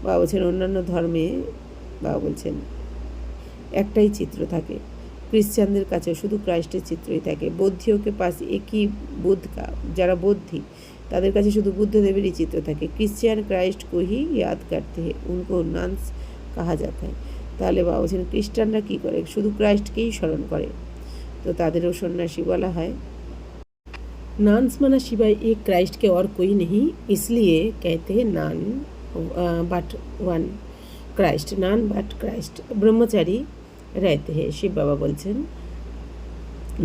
বাবা বলছেন অন্যান্য ধর্মে বাবা বলছেন একটাই চিত্র থাকে, ক্রিশ্চিয়ানদের কাছে শুধু ক্রাইস্টের চিত্রই থাকে। বৌদ্ধীয় के पास एक ही बुद्ध का, যারা বৌদ্ধি তাদের কাছে শুধু বুদ্ধদেবেরই চিত্র থাকে। क्रिश्चियन क्राइस्ट को ही याद करते हैं, उनको नन्स कहा जाता है। তাহলে বাবা বলছেন খ্রিস্টানরা কী করে, শুধু ক্রাইস্টকেই স্মরণ করে, তো তাদেরও সন্ন্যাসী বলা হয়। नान्स माना शिवाय एक क्राइस्ट के और कोई नहीं, इसलिए कहते हैं none but one Christ, none but Christ. ब्रह्मचारी रहते हैं, शिव बाबा বলছেন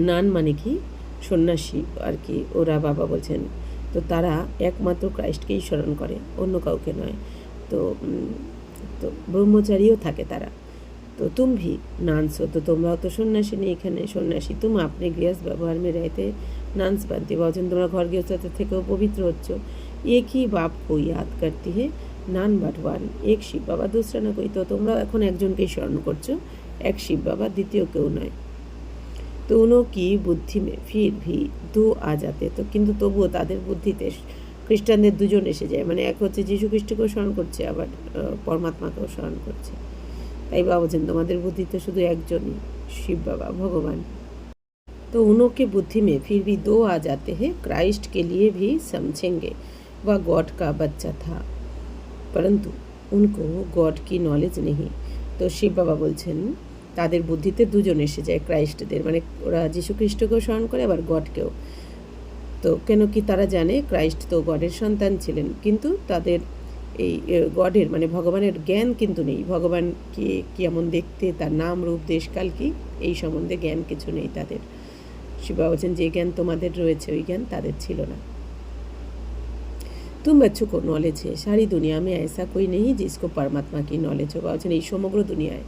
নান মানে কি সন্ন্যাসী আর কি, ওরা বাবা বলছেন তো তারা একমাত্র ক্রাইস্টকেই স্মরণ করে, অন্য কাউকে নয়। তো তো ব্রহ্মচারীও থাকে তারা। तो तुम भी नान्स हो, तो তোমরাও তো সন্ন্যাসী নেই, এখানে সন্ন্যাসী। तुम अपने गृहस्थ व्यवहार में रहते नान्स बनते, বলছেন তোমরা ঘর গৃহস্থ থেকেও পবিত্র হচ্ছ। एक ही बाप को याद करती है, नान बट वन, एक शिव बाबा दूसरा ना कोई। তো তোমরাও এখন একজনকেই স্মরণ করছো, এক শিব বাবা, দ্বিতীয় কেউ নয়। তো উনো কি বুদ্ধি মে ফির ভি দো আ যাতে, তো কিন্তু তবুও তাদের বুদ্ধিতে খ্রিস্টানদের দুজন এসে যায়, মানে এক হচ্ছে যীশু খ্রিস্টকেও স্মরণ করছে, আবার পরমাত্মাকেও স্মরণ করছে। তাই বাবা বলছেন তোমাদের বুদ্ধিতে শুধু একজনই শিব বাবা ভগবান। तो उन्हों के बुद्धि में फिर भी दो आ जाते हैं, क्राइस्ट के लिए भी समझेंगे वह गॉड का बच्चा था, परंतु उनको गॉड की नॉलेज नहीं। तो শিব বাবা বলছেন তাদের বুদ্ধিতে দুজন এসে যায় ক্রাইস্টদের, মানে ওরা যীশু খ্রিস্টকেও স্মরণ করে আবার গডকেও। তো কেন কি তারা জানে ক্রাইস্ট তো গডের সন্তান ছিলেন, কিন্তু তাদের এই গডের মানে ভগবানের জ্ঞান কিন্তু নেই। ভগবান কে কেমন দেখতে, তার নাম রূপ দেশকাল কি, এই সম্বন্ধে জ্ঞান কিছু নেই তাদের। শিব বাবা বলছেন যে জ্ঞান তোমাদের রয়েছে ওই জ্ঞান তাদের ছিল না। तुम बच्चों को नॉलेज है, सारी दुनिया में ऐसा कोई नहीं जिसको परमात्मा की नॉलेज हो। বলছেন এই সমগ্র দুনিয়ায়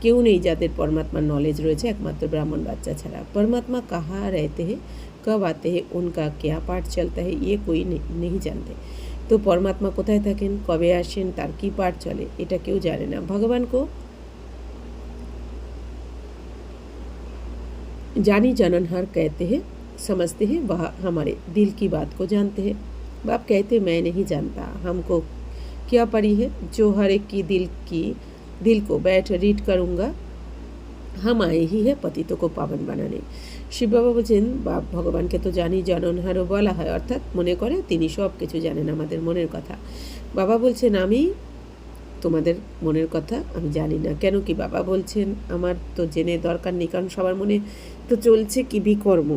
কেউ নেই যাদের পরমাত্মার নলেজ রয়েছে একমাত্র ব্রাহ্মণ বাচ্চা ছাড়া। परमात्मा कहाँ रहते हैं, कब आते हैं, उनका क्या पाठ चलता है, ये कोई नहीं जानते। তো পরমাত্মা কোথায় থাকেন, কবে আসেন, তার কী পাঠ চলে, এটা কেউ জানে না। ভগবানকে जानी जाननहार कहते हैं, समझते हैं, वह हमारे दिल की बात को जानते हैं। बाप कहते मैं नहीं जानता, हमको क्या पड़ी है, जो हर एक की दिल को बैठ रीड करूँगा, हम आए ही है पतितों को पावन बनाने। শিব বাবা বলছেন বাপ ভগবানকে তো জানি জাননহারও বলা হয়, অর্থাৎ মনে করে তিনি সব কিছু জানেন আমাদের মনের কথা। বাবা বলছেন আমি তোমাদের মনের কথা আমি জানি না। কেন কি বাবা বলছেন আমার তো জেনে দরকার নেই, কারণ সবার মনে তো চলছে কি বিকর্ম।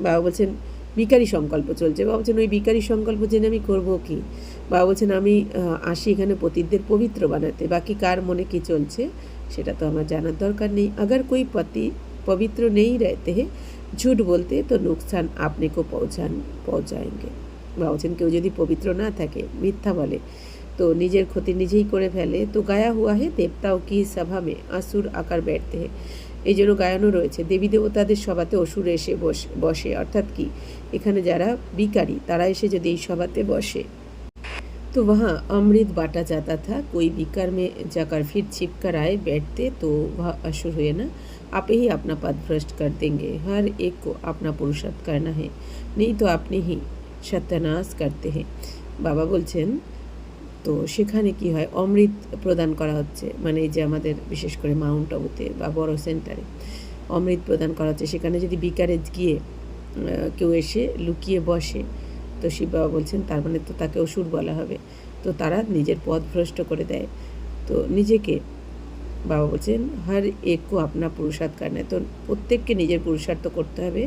বাবা বলছেন বিকারী সংকল্প চলছে। বাবা বলছেন ওই বিকারী সংকল্প জেনে আমি করব কি। বাবা বলছেন আমি আসি এখানে পতিতদের পবিত্র বানাতে, বাকি কার মনে কি চলছে সেটা তো আমার জানার দরকার নেই। अगर कोई पति पवित्र नहीं रहते हैं, झूठ बोलते तो नुकसान आपने को पहुँचाएंगे। বাবা বলছেন কেউ যদি পবিত্র না থাকে, মিথ্যা বলে, তো নিজের ক্ষতি নিজেই করে ফেলে। তো গায়া হুয়া হে দেবতাও কি সভা মে আসুর আকার बैठते हैं, এই জন্য গায়ানো রয়েছে দেবী দেবতাদের সভাতে অসুর এসে বসে, অর্থাৎ কি এখানে যারা বিকারী তারা এসে যদি এই সভাতে বসে। तो वहाँ अमृत बांटा जाता था, कोई बीकर में जाकर फिर छिप कर आए बैठते तो वह असुर हुए ना, आप ही अपना पद भ्रष्ट कर देंगे। हर एक को अपना पुरुषार्थ करना है, नहीं तो अपने ही सत्यानाश करते हैं। বাবা বলছেন তো সেখানে কি হয় অমৃত প্রদান করা হচ্ছে, মানে এই যে আমাদের বিশেষ করে মাউন্ট আবুতে বা বড় সেন্টারে অমৃত প্রদান করা হচ্ছে, সেখানে যদি বিকারে গিয়ে কেউ এসে লুকিয়ে বসে তো শিব বাবা বলছেন তার মানে তো তাকে অসুর বলা হবে। তো তারা নিজের পথ ভ্রষ্ট করে দেয়। তো নিজেকে বাবা বলছেন হর একো আপনা পুরুষার্থ করনা, তো প্রত্যেককে নিজের পুরুষার্থ করতে হবে।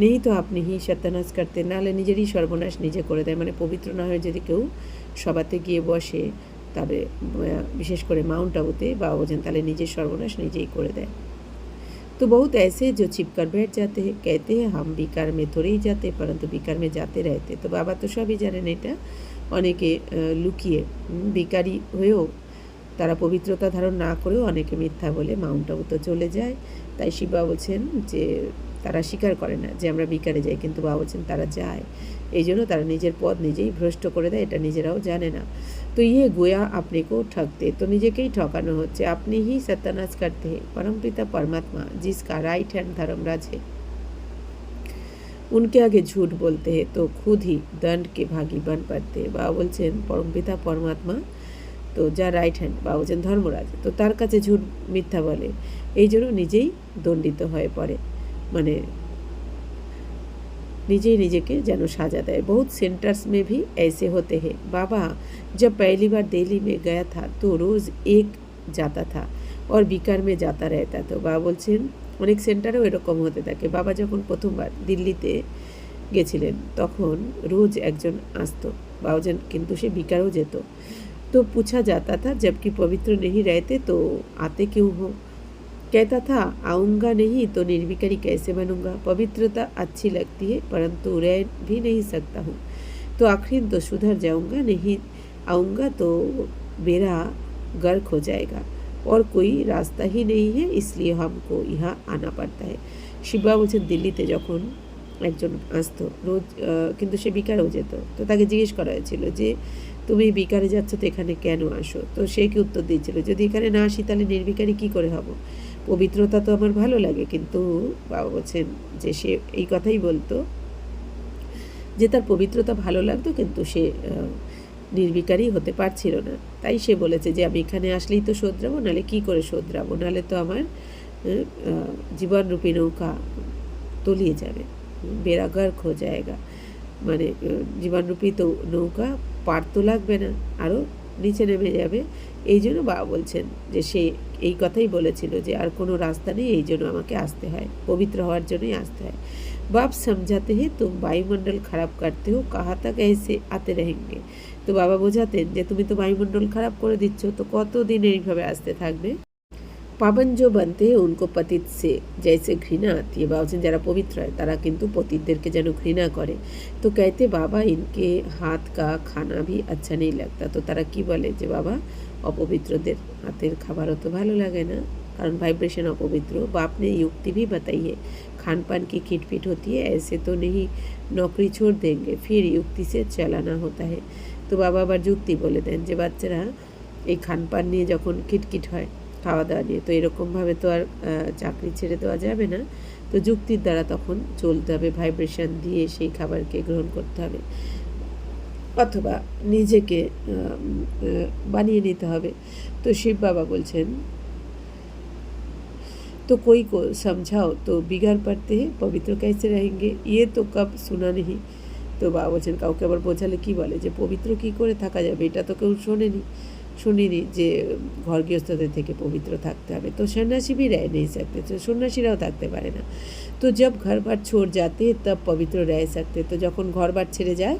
নেই তো আপনি হি সত্যানাশ করতে, নাহলে নিজেরই সর্বনাশ নিজে করে দেয়। মানে পবিত্র না হয়ে যদি কেউ সভাতে গিয়ে বসে, তবে বিশেষ করে মাউন্ট আবুতে বাবা বলছেন তাহলে নিজের সর্বনাশ নিজেই করে দেয়। तो बहुत ऐसे जो छिप कर बैठ जाते हैं, कहते हैं हम বিকার में थोड़े ही जाते, परंतु বিকার में जाते रहते। তো বাবা তো সবই জানেন এটা, অনেকে লুকিয়ে বিকারী হয়েও তারা পবিত্রতা ধারণ না করেও অনেকে মিথ্যা বলে মাউন্ট আবুতে চলে যায়। তাই শিব বাবা বলছেন যে তারা স্বীকার করে না যে আমরা বিকারে যাই, কিন্তু বাবা বলছেন তারা যায়। এই জন্য তারা নিজের পথ নিজেই ভ্রষ্ট করে দেয়, এটা নিজেরাও জানে না। তো ইয়ে গোয়া আপনি কো ঠকতে, তো নিজেকেই ঠকানো হচ্ছে। আপনি হি সত্যানাশ করতে হে परमपिता परमात्मा जिसका राइट हैंड धर्मराज है, उनके आगे झूठ बोलते हैं तो खुद ही दंड के भागी बन पड़ते हैं। বাবা বলছেন পরমপিতা পরমাত্মা, তো যার রাইট হ্যান্ড বাবা বলছেন ধর্মরাজ, তো তার কাছে ঝুট মিথ্যা বলে, এই জন্য নিজেই দণ্ডিত হয়ে পড়ে, মানে নিজেই নিজেকে যেন সাজা দেয়। बहुत सेंटर्स में भी ऐसे होते हैं। बाबा जब पहली बार दिल्ली में गया था तो रोज़ एक जाता था और বিকার में जाता रहता। তো বাবা বলছেন অনেক সেন্টারেও এরকম হতে থাকে। বাবা যখন প্রথমবার দিল্লিতে গেছিলেন তখন রোজ একজন আসতো, বাবাজান কিন্তু সে বিকারও যেত। तो पूछा जाता था जबकि पवित्र नहीं रहते तो आते क्यों हो, कहता था आऊँगा नहीं तो निर्विकारी कैसे बनूंगा, पवित्रता अच्छी लगती है परंतु रह भी नहीं सकता हूँ, तो आखिर तो सुधर जाऊंगा, नहीं आऊँगा तो मेरा गर्क हो जाएगा और कोई रास्ता ही नहीं है, इसलिए हमको यहाँ आना पड़ता है। শিববাবা বলছেন দিল্লিতে যখন একজন আসতো রোজ, কিন্তু সে বিকারেও যেত, তো তাকে জিজ্ঞেস করা হয়েছিল যে তুমি বিকারে যাচ্ছ তো এখানে কেন আসো, তো সে কি উত্তর দিয়েছিল, যদি এখানে না আসি তাহলে নির্বিকারী কী করে হব, পবিত্রতা তো আমার ভালো লাগে। কিন্তু বাবা বলছেন যে সে এই কথাই বলতো যে তার পবিত্রতা ভালো লাগতো কিন্তু সে নির্বিকারী হতে পারছিল না, তাই সে বলেছে যে আমি এখানে আসলেই তো শোধরাবো, নাহলে কী করে শোধরাবো, নাহলে তো আমার জীবনরূপী নৌকা তলিয়ে যাবে, বেড়াগার খো জায়গা, মানে জীবনরূপী তো নৌকা পার তো লাগবে না, আরও নিচে নেমে যাবে। এই জন্য বাবা বলছেন যে সে এই কথাই বলেছিল যে আর কোনো রাস্তা নেই, এই জন্য আমাকে আসতে হয়, পবিত্র হওয়ার জন্যই আসতে হয়। বাপ समझाते हैं तुम वायुमंडल খারাপ करते हो, कहाँ तक ऐसे आते रहेंगे, তো বাবা বোঝাতেন যে তুমি তো বায়ুমণ্ডল খারাপ করে দিচ্ছ, তো কতদিন এইভাবে আসতে থাকবে। পাবন जो बनते हैं उनको पतित से जैसे घृणा आती है, बाबा যারা পবিত্র হয় তারা কিন্তু পতিতদেরকে যেন ঘৃণা করে। তো कहते बाबा इनके हाथ का खाना भी अच्छा नहीं लगता, তো তারা কি বলে যে বাবা অপবিত্রদের হাতের খাবারও তো ভালো লাগে না, কারণ वाइब्रेशन अपवित्र। बाप ने युक्ति भी बताई है, खान पान की खिटपिट होती है, ऐसे तो नहीं नौकरी छोड़ देंगे, फिर युक्ति से चलाना होता है। তো বাবা আবার যুক্তি বলে দেন যে বাচ্চারা এই খান পান নিয়ে যখন কিটকিট হয় খাওয়া দাওয়া নিয়ে, তো এরকমভাবে তো আর চাকরি ছেড়ে দেওয়া যাবে না, তো যুক্তির দ্বারা তখন চলতে হবে, ভাইব্রেশন দিয়ে সেই খাবারকে গ্রহণ করতে হবে অথবা নিজেকে বানিয়ে নিতে হবে। তো শিব বাবা বলছেন तो कोई को समझाओ तो बिगाड़ पड़ते हैं, पवित्र कैसे रहेंगे, ये तो कब सुना नहीं। তো বাবা বলছেন কাউকে আবার বোঝালে কি বলে যে পবিত্র কী করে থাকা যাবে, এটা তো কেউ শুনিনি যে ঘর গৃহস্থদের থেকে পবিত্র থাকতে হবে, তো সন্ন্যাসী भी रह नहीं सकते, তো সন্ন্যাসীরাও থাকতে পারে না। তো जब घर बार छोड़ जाते तब पवित्र रह सकते, তো যখন ঘর বার ছেড়ে যায়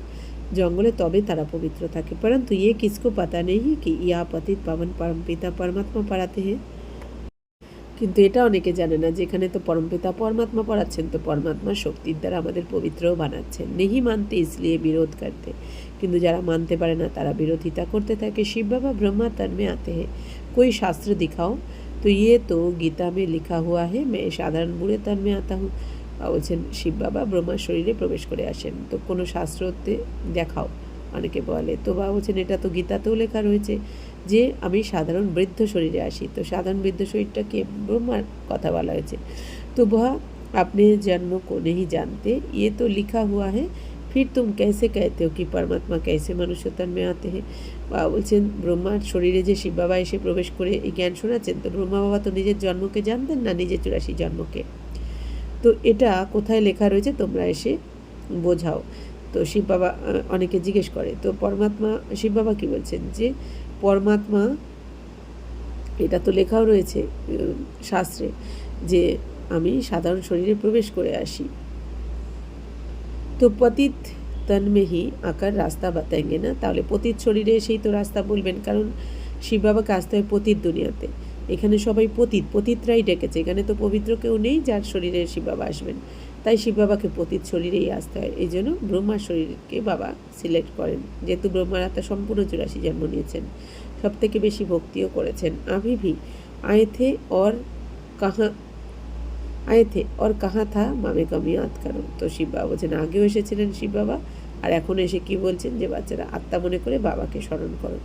জঙ্গলে তবে তারা পবিত্র থাকে। परंतु ये किसको पता नहीं कि यह पतित पावन परमपिता परमात्मा पढ़ाते हैं, কিন্তু এটা অনেকে জানে না যে এখানে তো পরমপিতা পরমাত্মা পড়াচ্ছেন, তো পরমাত্মার শক্তির দ্বারা আমাদের পবিত্রও বানাচ্ছেন। নেহি মানতে ইসলিয়ে বিরোধ করতে, কিন্তু যারা মানতে পারে না তারা বিরোধিতা করতে থাকে। শিব বাবা ব্রহ্মা तन में आते हैं, कोई शास्त्र दिखाओ, तो ये तो गीता में लिखा हुआ है, मैं साधारण बूढ़े तन में आता हूँ। বলছেন শিব বাবা ব্রহ্মার শরীরে প্রবেশ করে আসেন, তো কোনো শাস্ত্রতে দেখাও, অনেকে বলে, তো বাবা বলছেন এটা তো গীতাতেও লেখা রয়েছে যে আমি সাধারণ বৃদ্ধ শরীরে আসি, তো সাধারণ বৃদ্ধ শরীরটাকে ব্রহ্মার কথা বলা হয়েছে। তো वह अपने जन्म को नहीं जानते, ये तो लिखा हुआ है, फिर तुम कैसे कहते हो कि परमात्मा कैसे मनुष्य तन में आते हैं। বাবা বলছেন ব্রহ্মার শরীরে যে শিব বাবা এসে প্রবেশ করে এই জ্ঞান শোনাচ্ছেন, তো ব্রহ্মা বাবা তো নিজের জন্মকে জানতেন না, নিজের 84 জন্মকে, তো এটা কোথায় লেখা রয়েছে তোমরা এসে বোঝাও। তো শিব বাবা অনেকে জিজ্ঞেস করে, তো পরমাত্মা শিব বাবা কী বলছেন যে পরমাত্মা এটা তো লেখাও রয়েছে শাস্ত্রে যে আমি সাধারণ শরীরে প্রবেশ করে আসি, তো পতিত তন में ही आकर রাস্তা বাতাएंगे না, তাহলে পতিত শরীরে এসেই তো রাস্তা বলবেন, কারণ শিব বাবাকে আসতে হয় পতিত দুনিয়াতে, এখানে সবাই পতিতরাই ডেকেছে, এখানে তো পবিত্র কেউ নেই যার শরীরে শিব বাবা আসবেন, তাই শিব বাবাকে পতিত শরীরেই আসতে হয়। এই জন্য ব্রহ্মার শরীরকে বাবা সিলেক্ট করেন, যেহেতু ব্রহ্মার আত্মা সম্পূর্ণ 84 জন্ম নিয়েছেন, সব থেকে বেশি ভক্তিও করেছেন। अभी भी आए थे और कहाँ था मामे कम याद करो, তো শিব বাবা বলছেন আগেও এসেছিলেন শিব বাবা, আর এখন এসে কি বলছেন যে বাচ্চারা আত্মা মনে করে বাবাকে স্মরণ করো,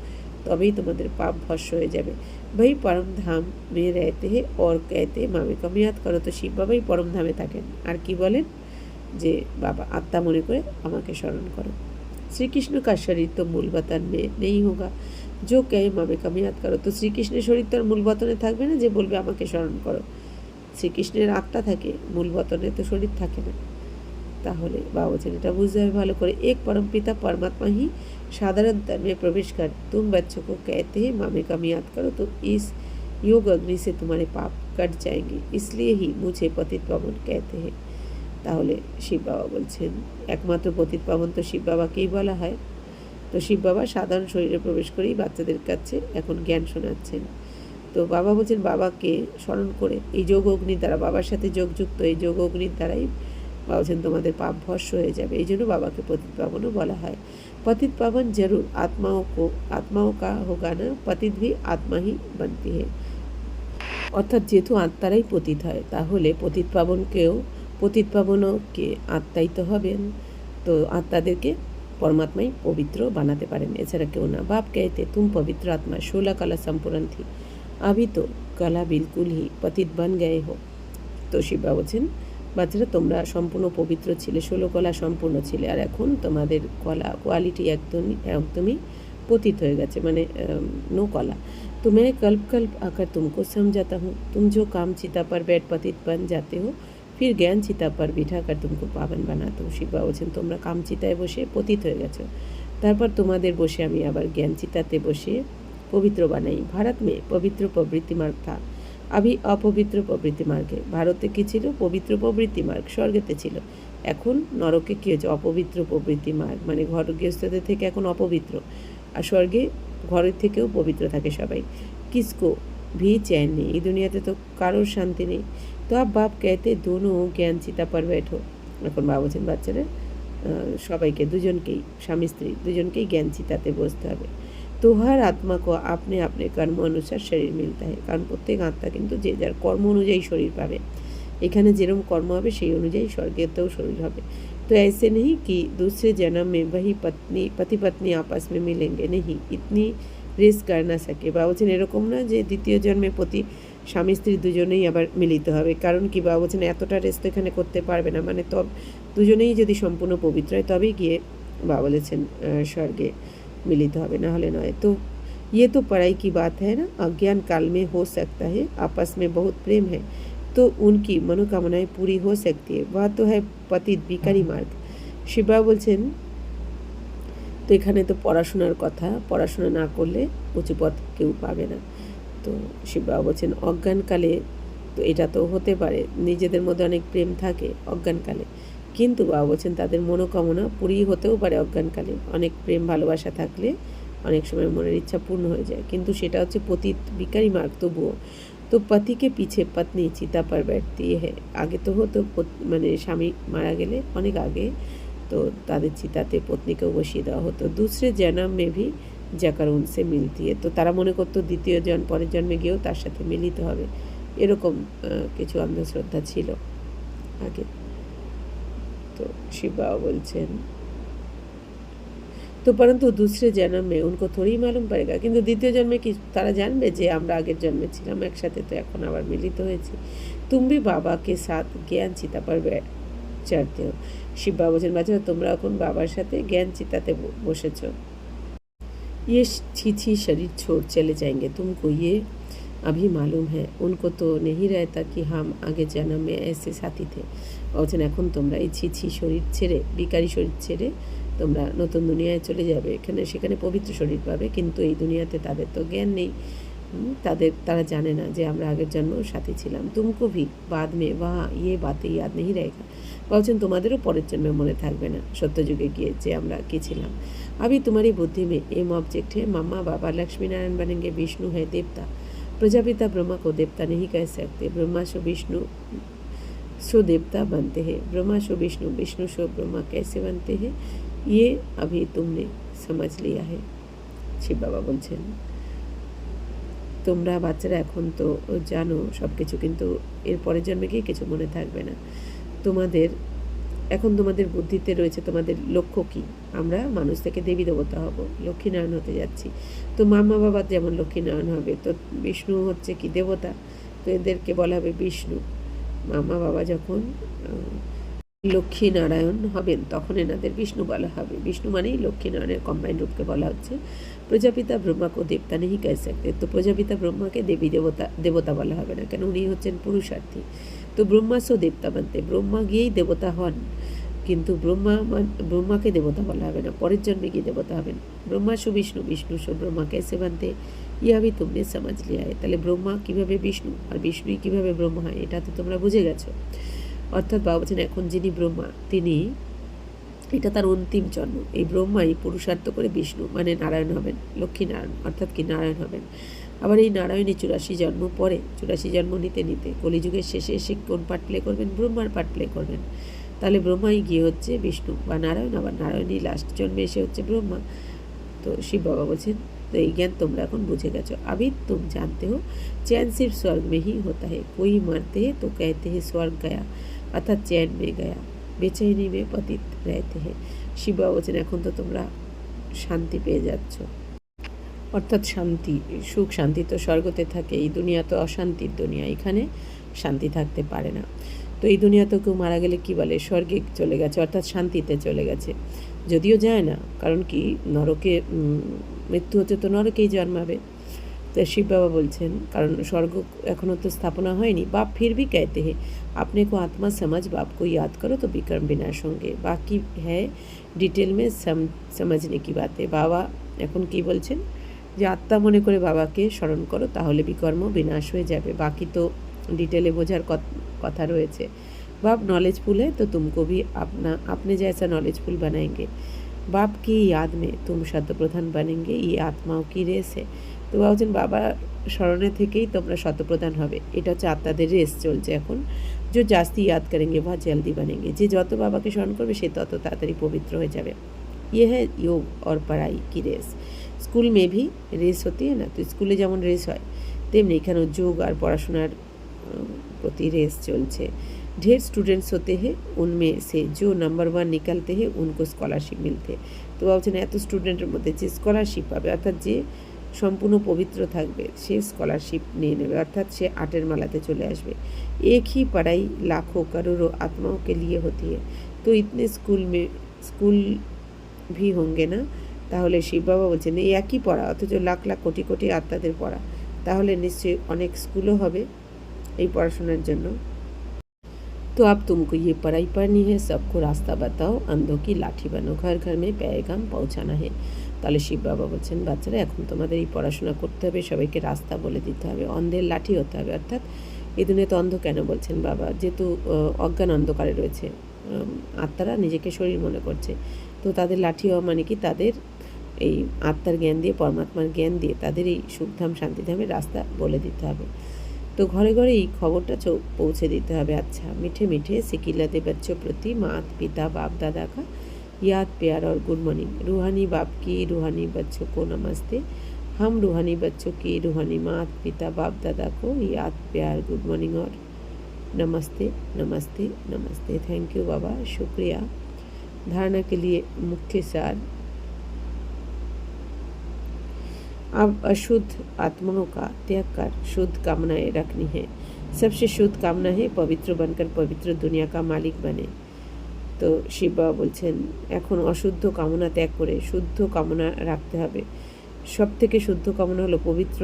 তবেই তোমাদের পাপ ভস্য হয়ে যাবে। ভাই পরম ধাম মে রেতে হে और कहते मामे कम याद करो। তো শিব বাবাই পরম ধামে থাকেন, আর কি বলেন যে বাবা আত্মা মনে করে আমাকে স্মরণ করো। শ্রীকৃষ্ণ का शरीर तो मूल वतन में नहीं होगा जो कहे मामे कम याद करो। তো শ্রীকৃষ্ণের শরীর তো আর মূল বতনে থাকবে না যে বলবে আমাকে স্মরণ করো। শ্রীকৃষ্ণের আত্মা থাকে, মূল বতনে তো শরীর থাকে না। তাহলে বাবা বলছেন এটা বুঝতে হবে ভালো করে। एक परम पिता परमात्मा ही साधारण तन में प्रवेश कर तुम बच्चों को कहते हैं मामे कम याद करो तो इस योग अग्नि से तुम्हारे पाप कट जाएंगे, इसलिए ही मुझे पतित पावन कहते हैं। তাহলে শিব বাবা বলছেন একমাত্র পতিত পাবন তো শিব বাবাকেই বলা হয়। তো শিব বাবা সাধারণ শরীরে প্রবেশ করেই বাচ্চাদের কাছে এখন জ্ঞান শোনাচ্ছেন। তো বাবা বলছেন বাবাকে স্মরণ করে এই যোগ অগ্নির দ্বারা, বাবার সাথে যোগযুক্ত এই যোগ অগ্নির দ্বারাই বাবা বলছেন তোমাদের পাপ ভস্য হয়ে যাবে। এই জন্য বাবাকে পতিত পাবনও বলা হয়। पतित पावन जरूर आत्माओं का होगा ना, पतित भी आत्मा ही बनती है। অর্থাৎ যেহেতু আত্মারাই পতিত হয় তাহলে পতিত পাবনও কে আত্মাই তো হবেন। তো আত্মাদেরকে परमात्मा ही पवित्र बनाते पारें, एछाड़ा क्यों ना। बाप कहते तुम पवित्र आत्मा 16 कला संपूर्ण थी, अभी तो कला बिल्कुल ही पतित बन गए हो। तो শিবা বলছেন বাচ্চারা তোমরা সম্পূর্ণ পবিত্র ছিলে, 16 কলা সম্পূর্ণ ছিলে, আর এখন তোমাদের কলা কোয়ালিটি একদমই पतित हो गए, मैंने नो कला। तो मैं कल्प कल्प आकर तुमको समझाता हूँ, तुम जो काम चिता पर बैठ पतित बन जाते हो, फिर ज्ञान चिता पर बिठा कर तुमको पावन बनाता हूँ। শিবা বলছেন তোমরা কাম চিতায় বসে পতিত হয়ে গেছো, তারপর তোমাদের বসে আমি আবার জ্ঞান চিতাতে বসে পবিত্র বানাই। ভারত में पवित्र प्रवृत्ति मार्ग था, अभी अपवित्र प्रवृत्ति मार्गे। ভারতে কি ছিল? পবিত্র প্রবৃত্তি মার্গ, স্বর্গেতে ছিল। এখন নরকে কি হয়েছে? অপবিত্র প্রবৃত্তি মার্গ, মানে ঘর গৃহস্থদের থেকে এখন অপবিত্র, আর স্বর্গে ঘরের থেকেও পবিত্র থাকে সবাই। किसको भी चैन नहीं, এই দুনিয়াতে তো কারোর শান্তি নেই। তো আপ বাপ कहते दोनों ज्ञान चिता पर बैठो। এখন বাবা বলছেন বাচ্চারা সবাইকে, দুজনকেই, স্বামী স্ত্রী দুজনকেই জ্ঞান চিতাতে বসতে হবে। তো हर आत्मा को अपने अपने कर्म अनुसार शरीर मिलता है, কারণ প্রত্যেক আত্মা কিন্তু যে যার কর্ম অনুযায়ী শরীর পাবে। এখানে যেরকম কর্ম হবে সেই অনুযায়ী স্বর্গেতেও শরীর হবে। तो ऐसे नहीं कि दूसरे जन्म में वही पति पत्नी आपस में मिलेंगे, नहीं, इतनी रेस कर ना सके। বাবা বলছেন এরকম না যে দ্বিতীয় জন্মে স্বামী স্ত্রী দুজনেই আবার মিলিত হবে, কারণ কি বাবা বলছেন এতটা রেস তো এখানে করতে পারবে না, মানে দুজনেই যদি সম্পূর্ণ পবিত্র হয় তবেই গিয়ে বাবা বলেছেন স্বর্গে मिलित হবে, না হলে নয়। तो ये तो पढ़ाई की बात है ना, अज्ञान काल में हो सकता है, आपस में बहुत प्रेम है तो उनकी मनोकामनाएं पूरी हो सकती है, वह तो है पतित भिखारी मार्ग। শিবা বলছেন তো এখানে তো পড়াশোনার কথা, পড়াশোনা না করলে উঁচু পথ কেউ পাবে না। তো শিবা বলছেন অজ্ঞানকালে, তো এটা তো হতে পারে নিজেদের মধ্যে অনেক প্রেম থাকে অজ্ঞানকালে, কিন্তু বাবা বলছেন তাদের মনোকামনা পুরি হতেও পারে অজ্ঞানকালে। অনেক প্রেম ভালোবাসা থাকলে অনেক সময় মনের ইচ্ছা পূর্ণ হয়ে যায়, কিন্তু সেটা হচ্ছে পতিত ভিখারি মার্গ। তবুও তো पति के पीछे पत्नी चिता पर बैठती है, আগে তো হতো মানে স্বামী মারা গেলে অনেক আগে তো তাদের চিতাতে পত্নীকেও বসিয়ে দেওয়া হতো। दूसरे जन्म में भी जाकर उनसे मिलती है, তো তারা মনে করতো দ্বিতীয় পরের জন্মে গিয়েও তার সাথে মিলিত হবে, এরকম কিছু অন্ধশ্রদ্ধা ছিল আগে। তো শিবা বলছেন তো परंतु दूसरे जन्म में उनको थोड़ी मालूम पड़ेगा, কিন্তু দ্বিতীয় জন্মে কি তারা জানবে যে আমরা আগের জন্মে ছিলাম একসাথে, তো এখন আবার মিলিত হয়েছি। तुम भी बाबा के साथ ज्ञान चिता पर चढ़ते हो। শিবা বলছেন বাচ্চারা তোমরা এখন বাবার সাথে জ্ঞান চিতাতে বসেছো। ये छी शरीर छोड़ चले जाएंगे, तुमको ये अभी मालूम है, उनको तो नहीं रहता कि हम आगे जन्म में ऐसे साथी थे। বলছেন এখন তোমরা এই ছি শরীর ছেড়ে, বিকারী শরীর ছেড়ে তোমরা নতুন দুনিয়ায় চলে যাবে, সেখানে পবিত্র শরীর পাবে, কিন্তু এই দুনিয়াতে তাদের তো জ্ঞান নেই, তারা জানে না যে আমরা আগের জন্মেও সাথী ছিলাম। তুমকো ভি বাদ মে ওয়া ইয়ে বাতে ইয়াদ নেই रहेगा, বলছেন তোমাদেরও পরের জন্মে মনে থাকবে না সত্যযুগে গিয়ে যে আমরা কি ছিলাম। अभी तुम्हारी बुद्धि में एम ऑब्जेक्ट है, मम्मा बाबा लक्ष्मी नारायण बनेंगे, विष्णु है देवता, प्रजापिता ब्रह्मा को देवता नहीं कह सकते, ब्रह्मा सो विष्णु सो देवता बनते हैं, ब्रह्मा सो विष्णु, विष्णु सो ब्रह्मा कैसे बनते हैं, ये अभी तुमने समझ लिया है। শিব বাবা বলছেন তোমরা বাচ্চারা এখন তো জানো সব কিছু, কিন্তু এর পরের জন্মে গিয়ে কিছু মনে থাকবে না। তোমাদের এখন তোমাদের বুদ্ধিতে রয়েছে তোমাদের লক্ষ্য কি, আমরা মানুষ থেকে দেবী দেবতা হব, লক্ষ্মীনারায়ণ হতে যাচ্ছি। তো মামা বাবা যেমন লক্ষ্মীনারায়ণ হবে, তো বিষ্ণু হচ্ছে কি দেবতা, তো এদেরকে বলা হবে বিষ্ণু। মামা বাবা যখন লক্ষ্মীনারায়ণ হবেন তখন এনাদের বিষ্ণু বলা হবে। বিষ্ণু মানেই লক্ষ্মীনারায়ণের কম্বাইন্ড রূপকে বলা হচ্ছে। প্রজাপিতা ব্রহ্মাকে দেবতা নেই কে सकते, তো প্রজাপিতা ব্রহ্মাকে দেবী দেবতা বলা হবে না, কেন উনি হচ্ছেন পুরুষার্থী। তো ব্রহ্মাসো দেবতা মানতে, ব্রহ্মা গিয়েই দেবতা হন, কিন্তু ব্রহ্মাকে দেবতা বলা হবে না, পরের জন্মে গিয়ে দেবতা হবেন। ব্রহ্মা সু বিষ্ণু, বিষ্ণু সু ব্রহ্মা কেসে বানতে, ইয়া भी तुमने समझ लिया है। তাহলে ব্রহ্মা কীভাবে বিষ্ণু আর বিষ্ণুই কীভাবে ব্রহ্মা হয়, এটা তো তোমরা বুঝে গেছো। অর্থাৎ বাবা বলছেন এখন যিনি ব্রহ্মা তিনি, এটা তার অন্তিম জন্ম। এই ব্রহ্মাই পুরুষার্থ করে বিষ্ণু মানে নারায়ণ হবেন, লক্ষ্মীনারায়ণ অর্থাৎ কি নারায়ণ হবেন। আবার এই নারায়ণই 84 জন্ম পরে, 84 জন্ম নিতে নিতে কলিযুগের শেষে এসে কোন পার্ট প্লে করবেন, ব্রহ্মার পার্ট প্লে করবেন। তাহলে ব্রহ্মাই গিয়ে হচ্ছে বিষ্ণু বা নারায়ণ, আবার নারায়ণই লাস্ট জন্মে এসে হচ্ছে ব্রহ্মা। তো শিব বাবা বলছেন তো এই জ্ঞান তোমরা এখন বুঝে গেছো। अभी तुम जानते हो चैन सिर्फ स्वर्ग में ही होता है, कोई मरते हैं तो कहते हैं स्वर्ग गया, अर्थात चैन में गया, বেচैনি में पतित रहते हैं। শিব বাবা বলছেন এখন তো তোমরা শান্তি পেয়ে যাচ্ছ, অর্থাৎ শান্তি, সুখ শান্তি তো স্বর্গতে থাকে, এই দুনিয়া তো অশান্তির দুনিয়া, এখানে শান্তি থাকতে পারে না। তো এই দুনিয়াতেও কেউ মারা গেলে কি বলে, স্বর্গে চলে গেছে, অর্থাৎ শান্তিতে চলে গেছে। যদিও যায় না, কারণ কি নরকে মৃত্যু হচ্ছে তো নরকেই জন্মাবে। তো শিব বাবা বলছেন কারণ স্বর্গ এখনও তো স্থাপনা হয়নি। বাপ ফির भी कहते हैं अपने को आत्मा समझ, बाप को याद करो तो विक्रम विनाश होंगे, बाकी है डिटेल में समझने की बातें। বাবা এখন কি বলছেন যে আত্মা মনে করে বাবাকে স্মরণ করো তাহলে বিকর্ম বিনাশ হয়ে যাবে, বাকি তো ডিটেলে বোঝার কথা রয়েছে। बाप नॉलेजफुल है तो तुमको भी अपने जैसा नॉलेजफुल बनाएंगे, बाप की याद में तुम शत प्रधान बनेंगे, ये आत्माओं की रेस है। তো ভাবছেন বাবা স্মরণে থেকেই তোমরা শতপ্রধান হবে, এটা হচ্ছে আত্মাদের রেস চলছে এখন। যে জাস্তি ইয়াদ করেंगे वह जल्दी बनेंगे, যে যত বাবাকে স্মরণ করবে সে তত তাড়াতাড়ি পবিত্র হয়ে যাবে। ये है योग और पढ़ाई की रेस। স্কুল में भी रेस होती है ना, তো স্কুলে যেমন রেস হয় তেমনি এখানেও যোগ আর পড়াশোনার প্রতি রেস চলছে। ढेर स्टूडेंट्स होते हैं, उनमें से जो नंबर 1 निकलते हैं उनको स्कॉलरशिप मिलते हैं। তো ভাবছেন এত স্টুডেন্টের মধ্যে যে স্কলারশিপ পাবে, অর্থাৎ যে সম্পূর্ণ পবিত্র থাকবে সে স্কলারশিপ নিয়ে নেবে, অর্থাৎ সে আটের মালাতে চলে আসবে। एक ही पढ़ाई लाखों करोड़ों आत्माओं के लिए होती है, तो इतने स्कूल भी होंगे ना। তাহলে শিব বাবা বলছেন এই একই পড়া অথচ লাখ লাখ কোটি কোটি আত্মাদের পড়া, তাহলে নিশ্চয়ই অনেক স্কুলও হবে এই পড়াশোনার জন্য। तो अब तुमको ये पढ़ाई पढ़नी है, सबको रास्ता बताओ, अंधों की लाठी बनो, घर घर में पैगाम पहुँचाना है। তাহলে শিব বাবা বলছেন বাচ্চারা এখন তোমাদের এই পড়াশোনা করতে হবে, সবাইকে রাস্তা বলে দিতে হবে, অন্ধের লাঠি হতে হবে। অর্থাৎ এই দুনিয়াতে অন্ধ কেন বলছেন বাবা, যেহেতু অজ্ঞান অন্ধকারে রয়েছে, আত্মারা নিজেকে শরীর মনে করছে, তো তাদের লাঠি হওয়া মানে কি তাদের এই আত্মার জ্ঞান দিয়ে, পরমাত্মার জ্ঞান দিয়ে তাদের এই সুখধাম শান্তিধামের রাস্তা বলে দিতে হবে। तो घरे घरे এই খবরটা পৌঁছে দিতে হবে। अच्छा मीठे मीठे सिकिलते बच्चों प्रति माता पिता बाप दादा का याद प्यार और गुड मॉर्निंग। रूहानी बाप की रूहानी बच्चों को नमस्ते, हम रूहानी बच्चों की रूहानी माता पिता बाप दादा को याद प्यार गुड मॉर्निंग और नमस्ते नमस्ते नमस्ते। थैंक यू बाबा, शुक्रिया। धारणा के लिए मुख्य सार, अब अशुद्ध आत्माओं का त्याग कर शुद्ध कामनाएं रखनी है। सबसे शुद्ध कामना है पवित्र बनकर पवित्र दुनिया का मालिक बने। তো শিব বাবা বলছেন এখন অশুদ্ধ কামনা ত্যাগ করে শুদ্ধ কামনা রাখতে হবে। সব থেকে শুদ্ধ কামনা হলো পবিত্র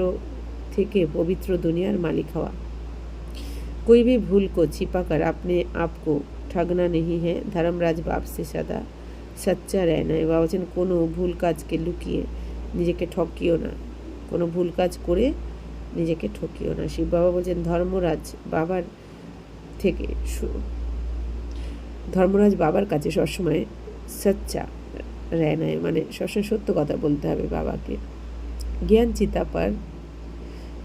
থেকে পবিত্র দুনিয়ার মালিক হওয়া। कोई भी भूल को छिपा कर अपने आप को ठगना नहीं है, धर्मराज बाप से सदा सच्चा रहना है। বাবা বলছেন কোনো ভুল কাজকে লুকিয়ে নিজেকে ঠকিও না, কোনো ভুল কাজ করে নিজেকে ঠকিও না। শিব বাবা বলছেন ধর্মরাজ বাবার কাছে সবসময় সচ্চা रहना है, মানে সবসময় সত্য কথা বলতে হবে বাবাকে। ज्ञान चिता पर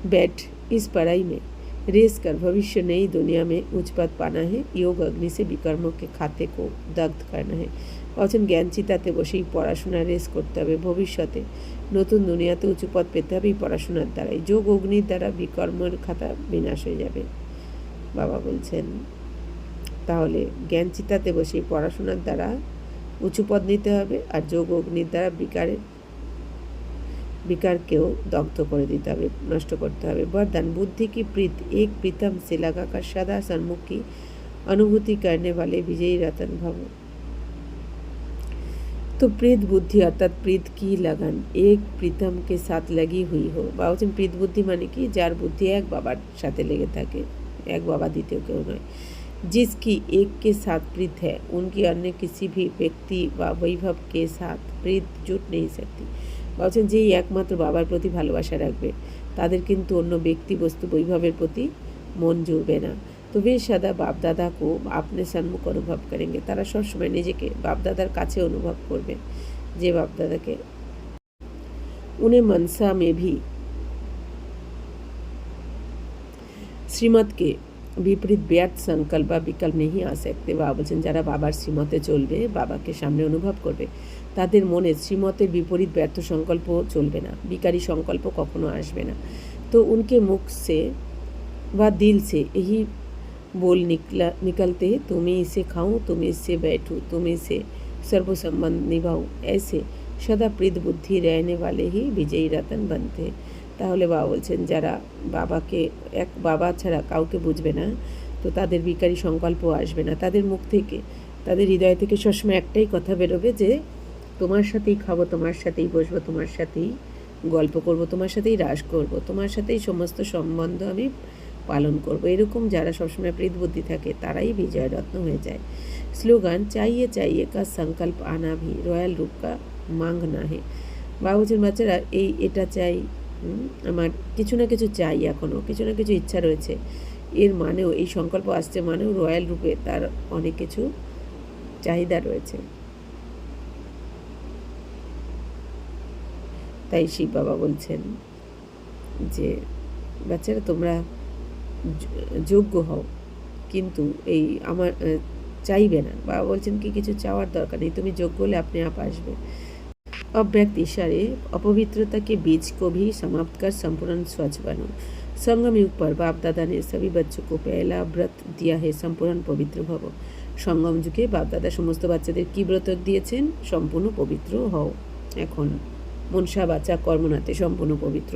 बैठ इस पढ़ाई में रेस कर भविष्य नई दुनिया में उच्च पद पाना है, योग अग्नि से विकर्मों के खाते को दग्ध करना है। বলছেন জ্ঞান চিতাতে বসেই পড়াশোনা রেস করতে হবে, ভবিষ্যতে নতুন দুনিয়াতে উঁচু পদ পেতে হবে এই পড়াশোনার দ্বারাই। যোগ অগ্নির দ্বারা বিকর্মের খাতা বিনাশ হয়ে যাবে। বাবা বলছেন তাহলে জ্ঞান চিতাতে বসে পড়াশোনার দ্বারা উঁচু পদ নিতে হবে, আর যোগ অগ্নির দ্বারা विकारकेও दग्ध করে দিতে হবে, নষ্ট করতে হবে। वरदान बुद्धि की प्रीत एक प्रीतम से लगाकर सदा सन्मुख की अनुभूति करने वाले विजयी रतन भव। तो प्रीत बुद्धि अर्थात प्रीत की लगन एक प्रीतम के साथ लगी हुई हो বা বলছেন प्रीत बुद्धि মানে কি, যার বুদ্ধি এক বাবার সাথে লেগে থাকে, এক বাবা দ্বিতীয় কেউ নয়। जिसकी एक के साथ प्रीत है उनकी अन्य किसी भी व्यक्ति व वैभव के साथ प्रीत जुट नहीं सकती। বলছেন যেই একমাত্র বাবার প্রতি ভালোবাসা রাখবে তাদের কিন্তু অন্য ব্যক্তি বস্তু বৈভবের প্রতি মন জুড়বে না। তো वे सदा बाप दादा को अपने सन्मुख अनुभव करेंगे, তারা সবসময় নিজেকে বাপ দাদার কাছে অনুভব করবে, যে বাপ দাদাকে। उन्हें मनसा में भी श्रीमत के বিপরীত ব্যর্থ সংকল্প বা বিকল্প নেই आ सकते। বাবা বলছেন যারা বাবার শ্রীমতে চলবে, বাবাকে সামনে অনুভব করবে, তাদের মনে শ্রীমতের বিপরীত ব্যর্থ সংকল্প চলবে না, বিকারী সংকল্প কখনো আসবে না। तो उनके मुख से व दिल से यही बोल निकलते तुम इसे खाऊं, तुम इससे बैठूं, तुम इसे सर्व संबंध निभाऊं, ऐसे सदा प्रीत बुद्धि रहने वाले ही विजयी रतन बनते। তাহলে বাবা বলছেন যারা বাবাকে এক বাবা ছাড়া কাউকে বুঝবে না, তো তাদের বিকারী সংকল্প আসবে না, তাদের মুখ থেকে, তাদের হৃদয় থেকে সবসময় একটাই কথা বেরোবে যে তোমার সাথেই খাবো, তোমার সাথেই বসবো, তোমার সাথেই গল্প করব, তোমার সাথেই রাস করব, তোমার সাথেই সমস্ত সম্বন্ধ আমি পালন করব। এরকম যারা সবসময় প্রীত বুদ্ধি থাকে তারাই বিজয় রত্ন হয়ে যায়। স্লোগান চাইয়ে চাইয়ে কা সংকল্প আনা ভি রয়্যাল রূপ কা মাং না হে। বাবা বলছেন বাচ্চারা এটা চাই, আমার কিছু না কিছু চাই, এখনও কিছু না কিছু ইচ্ছা রয়েছে, এর মানেও এই সংকল্প আসছে মানেও রয়্যাল রূপে তার অনেক কিছু চাহিদা রয়েছে। তাই শিব বাবা বলছেন যে বাচ্চারা তোমরা যোগ্য হও, কিন্তু এই আমার চাইবে না। বাবা বলছেন কি কিছু চাওয়ার দরকার নেই, তুমি যোগ্য হলে আপনি आप আসবে। अव्यक्त इशारे अपवित्रता के बीज को भी समाप्त कर संपूर्ण स्वच्छ बनो। संगम युग पर बाप दादा ने सभी बच्चों को पहला व्रत दिया है संपूर्ण पवित्र भव। संगम যুগে বাপ দাদা সমস্ত বাচ্চাদের কি ব্রত দিয়েছেন? সম্পূর্ণ পবিত্র হও। এখন मनसा वाचा कर्मनाते संपूर्ण पवित्र।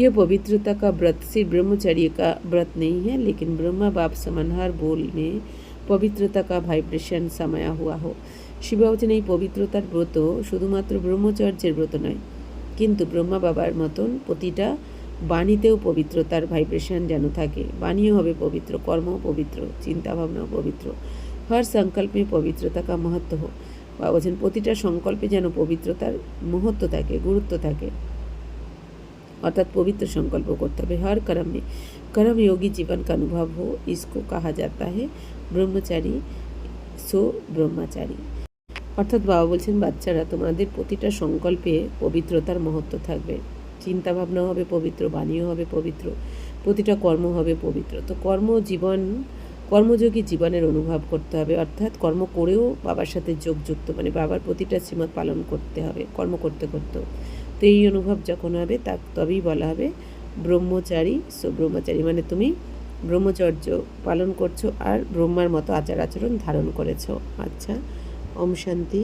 यह पवित्रता का व्रत सिर्फ ब्रह्मचर्य का व्रत नहीं है, लेकिन ब्रह्मा बाप समान हर बोल में पवित्रता का वाइब्रेशन समाया हुआ हो। শিবা বলছেন এই পবিত্রতার ব্রত শুধুমাত্র ব্রহ্মচর্যের ব্রত নয়, কিন্তু ব্রহ্মা বাবার মতন প্রতিটা বাণীতেও পবিত্রতার ভাইব্রেশন যেন থাকে। বাণীও হবে পবিত্র, কর্মও পবিত্র, চিন্তাভাবনাও পবিত্র। হর সংকল্পে পবিত্রতা কা महत्व हो। বা বলছেন প্রতিটা সংকল্পে যেন পবিত্রতার महत्व থাকে, গুরুত্ব থাকে, অর্থাৎ পবিত্র সংকল্প করতে হবে। हर कर्म में कर्म योगी जीवन का अनुभव हो, इसको कहा जाता है ब्रह्मचारी सो ब्रह्मचारी। অর্থাৎ বাবা বলছেন বাচ্চারা তোমাদের প্রতিটা সংকল্পে পবিত্রতার মহত্ব থাকবে, চিন্তাভাবনাও হবে পবিত্র, বাণীও হবে পবিত্র, প্রতিটা কর্ম হবে পবিত্র। তো কর্মযোগী জীবনের অনুভব করতে হবে, অর্থাৎ কর্ম করেও বাবার সাথে যোগযুক্ত, মানে বাবার প্রতিটা শ্রীমত পালন করতে হবে কর্ম করতে করতেও। তো এই অনুভব যখন হবে তা তবেই বলা হবে ব্রহ্মচারী সো ব্রহ্মচারী, মানে তুমি ব্রহ্মচর্য পালন করছো আর ব্রহ্মার মতো আচার আচরণ ধারণ করেছো। আচ্ছা, ओम शांति।